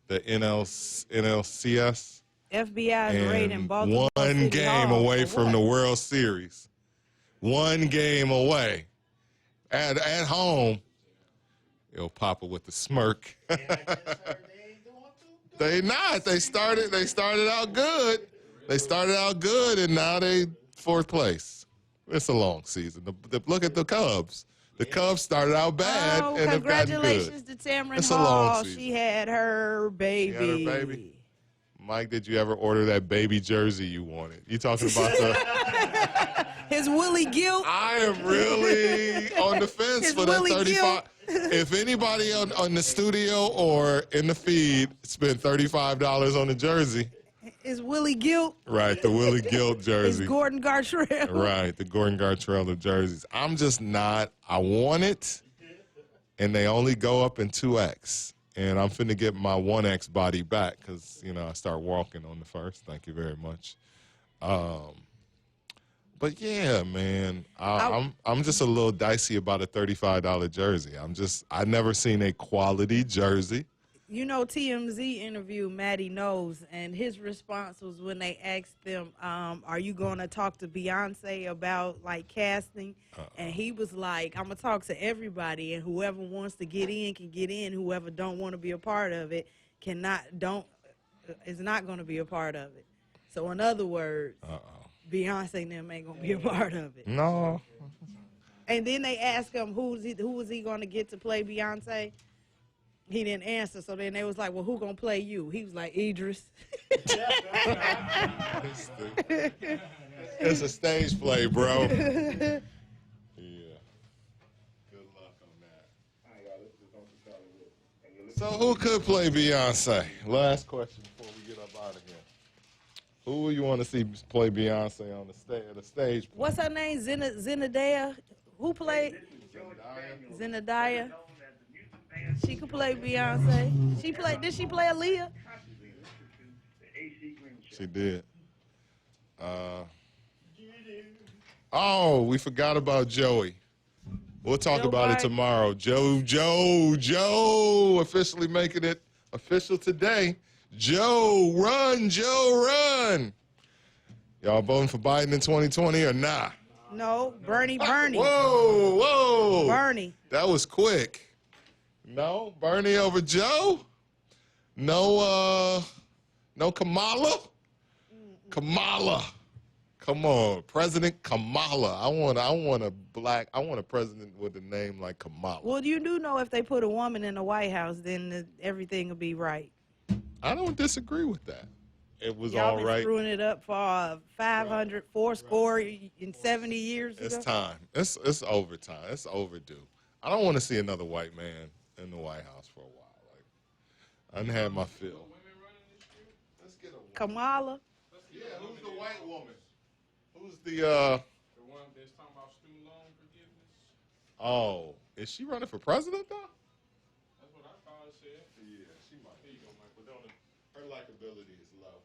NLCS. FBI is raiding Baltimore One City game Hall away for from what? the World Series. One game away. At home, yo, Papa with the smirk. They not. They started out good. They started out good, and now they 4th place. It's a long season. Look at the Cubs. The Cubs started out bad Oh, and have gotten congratulations good. to Tamron It's a long Hall. season. She had her baby. She had her baby. Mike, did you ever order that baby jersey you wanted? You talking about the... His Willie Gilt. I am really on the fence His for that Willie 35. If anybody on the studio or in the feed spent $35 on the jersey, His Willie Gilt. right, the Willie Gilt His jersey. Gordon Gartrell. Right, the Gordon Gartrell of jerseys. I'm just not. I want it, and they only go up in 2X. And I'm finna get my 1X body back because, I start walking on the 1st. Thank you very much. But yeah, man, I'm just a little dicey about a $35 jersey. I never seen a quality jersey. You know, TMZ interviewed Matty Knows, and his response was when they asked them, are you going to talk to Beyonce about, like, casting? And he was like, I'm going to talk to everybody, and whoever wants to get in can get in. Whoever don't want to be a part of it is not going to be a part of it. So, in other words, Beyonce and them ain't going to be a part of it. No. And then they asked him who was he going to get to play Beyonce? He didn't answer, so then they was like, well, who gonna play you? He was like, Idris. It's a stage play, bro. Yeah. Good luck on that. So who could play Beyonce? Last question before we get up out of here. Who you want to see play Beyonce on the stage? What's her name? Zendaya? Who played? Zendaya. She could play Beyonce. Did she play Aaliyah? She did. We forgot about Joey. We'll talk about it tomorrow. Joe, officially making it official today. Joe, run. Y'all voting for Biden in 2020 or not? No, Bernie. Whoa. Bernie. That was quick. No, Bernie over Joe? No Kamala? Kamala. Come on, President Kamala. I want a president with a name like Kamala. Well, you do know if they put a woman in the White House, then everything will be right. I don't disagree with that. It was Y'all all been right. screwing it up for 470 years ago. It's time. It's overtime. It's overdue. I don't want to see another white man in the White House for a while. Like, I done had my fill. Let's get a woman. Kamala. Yeah, who's the white woman? Who's the The one that's talking about student loan forgiveness? Oh, is she running for president though? That's what I thought it said. Yeah, she might. Here you go, Mike. But her likability is low.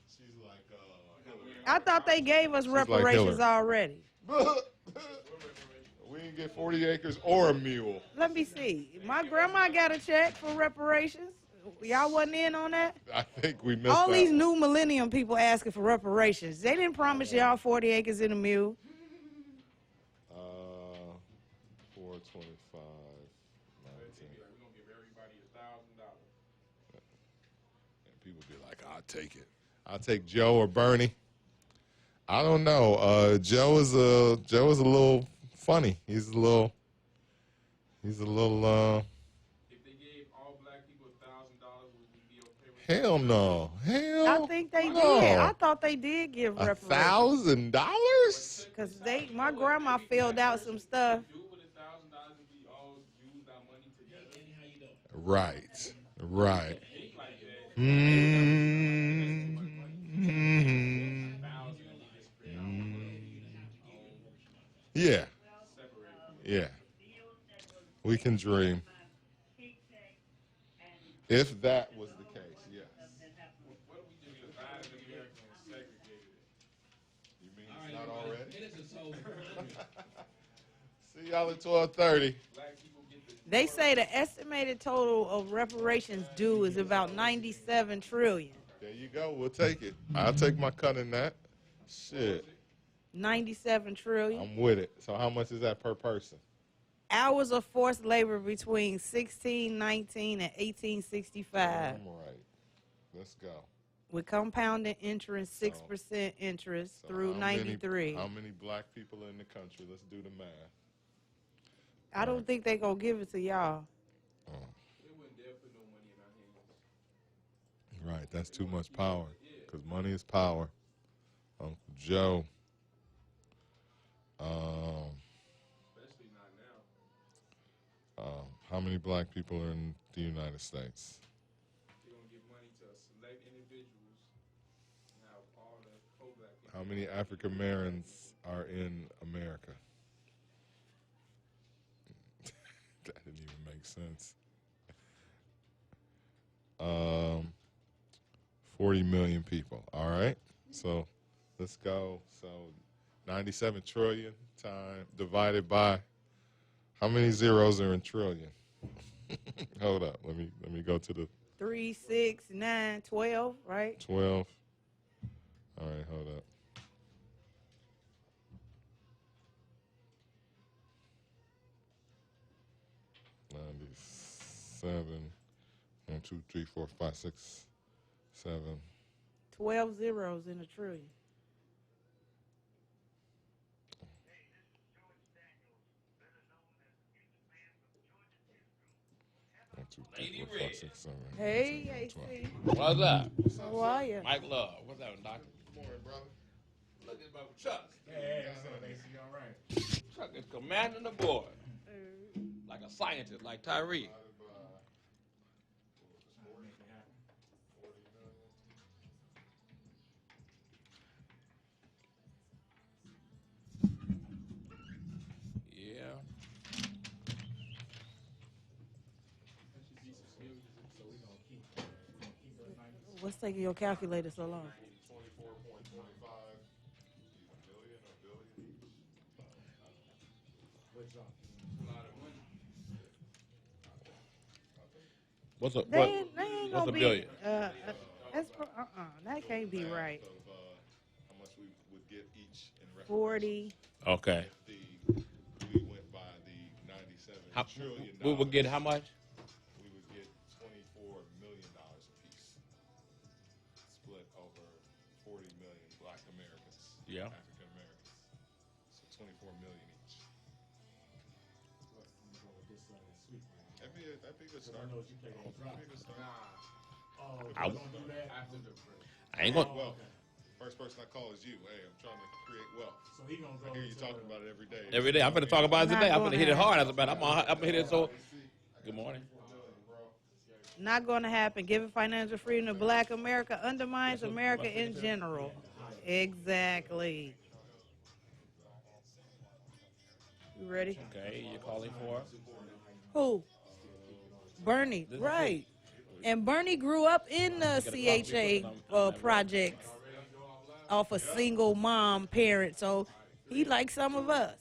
She's like Hillary. I thought they gave us She's like reparations Hillary. already. We didn't get 40 acres or a mule. Let me see. My grandma got a check for reparations. Y'all wasn't in on that? I think we missed All that these one. new millennium people asking for reparations. They didn't promise y'all 40 acres and a mule. 425. 19. We're gonna give everybody $1,000. And people be like, I'll take it. I'll take Joe or Bernie. I don't know. Joe is a little funny. He's a little. If they gave all black people $1,000, would we be okay with Hell no. Hell. I think they no. did. I thought they did give reparations. $1,000? Because my grandma filled out some stuff. do with $1,000 if we all use our money together? Right. Right. Yeah. Yeah. We can dream. If that was the case, yes. What if we just divided America and segregated it? You mean it's not already? See y'all at 12:30. They say the estimated total of reparations due is about $97 trillion. There you go. We'll take it. I'll take my cut in that. Shit. $97 trillion. I'm with it. So how much is that per person? Hours of forced labor between 1619 and 1865. All right. Let's go. With compounded interest, 6% interest through how 93. How many black people in the country? Let's do the math. I don't think they're going to give it to y'all. Right. That's too much power. Because money is power. Uncle Joe. How many black people are in the United States? They're going to give money to select individuals and have all the pro-black people. How many African Americans are in America? That didn't even make sense. 40 million people. All right. So let's go. So 97 trillion divided by how many zeros are in trillion? Hold up. Let me go to the 3, 6, 9, 12, right? 12. All right, hold up. $97. 1, 2, 3, 4, 5, 6, 7. 12 zeros in a trillion. 1, 2, 3, 4, 5, 6, 7. Hey, 12. AC. What's up? How are you? Mike Love. What's up, Doctor? Good morning, brother. Look at my Chuck. Hey, AC, all right. Chuck is commanding the board. Like a scientist, like Tyree. Yeah. What's taking your calculator so long? 24.25. What's a They what? ain't What's gonna a be. billion? That's that can't be right. How much we would get each in 40. Okay. We went by the 97 trillion. We would get how much? We would get $24 million apiece, split over 40 million Black Americans. Yeah. African Americans. So 24 million each. That'd be a good start. That'd be a good start. I ain't gonna. Well, first person I call is you. Hey, I'm trying to create wealth. So he gonna I hear you talking about it every day. Every day. I'm going to talk about it today. I'm going to hit it hard. As a matter. I'm going to hit it so. Good morning. Not going to happen. Giving financial freedom to Black America undermines America in general. Exactly. You ready? Okay, you're calling for? Who? Bernie, right. And Bernie grew up in the CHA projects off a single mom parent, so he like some of us.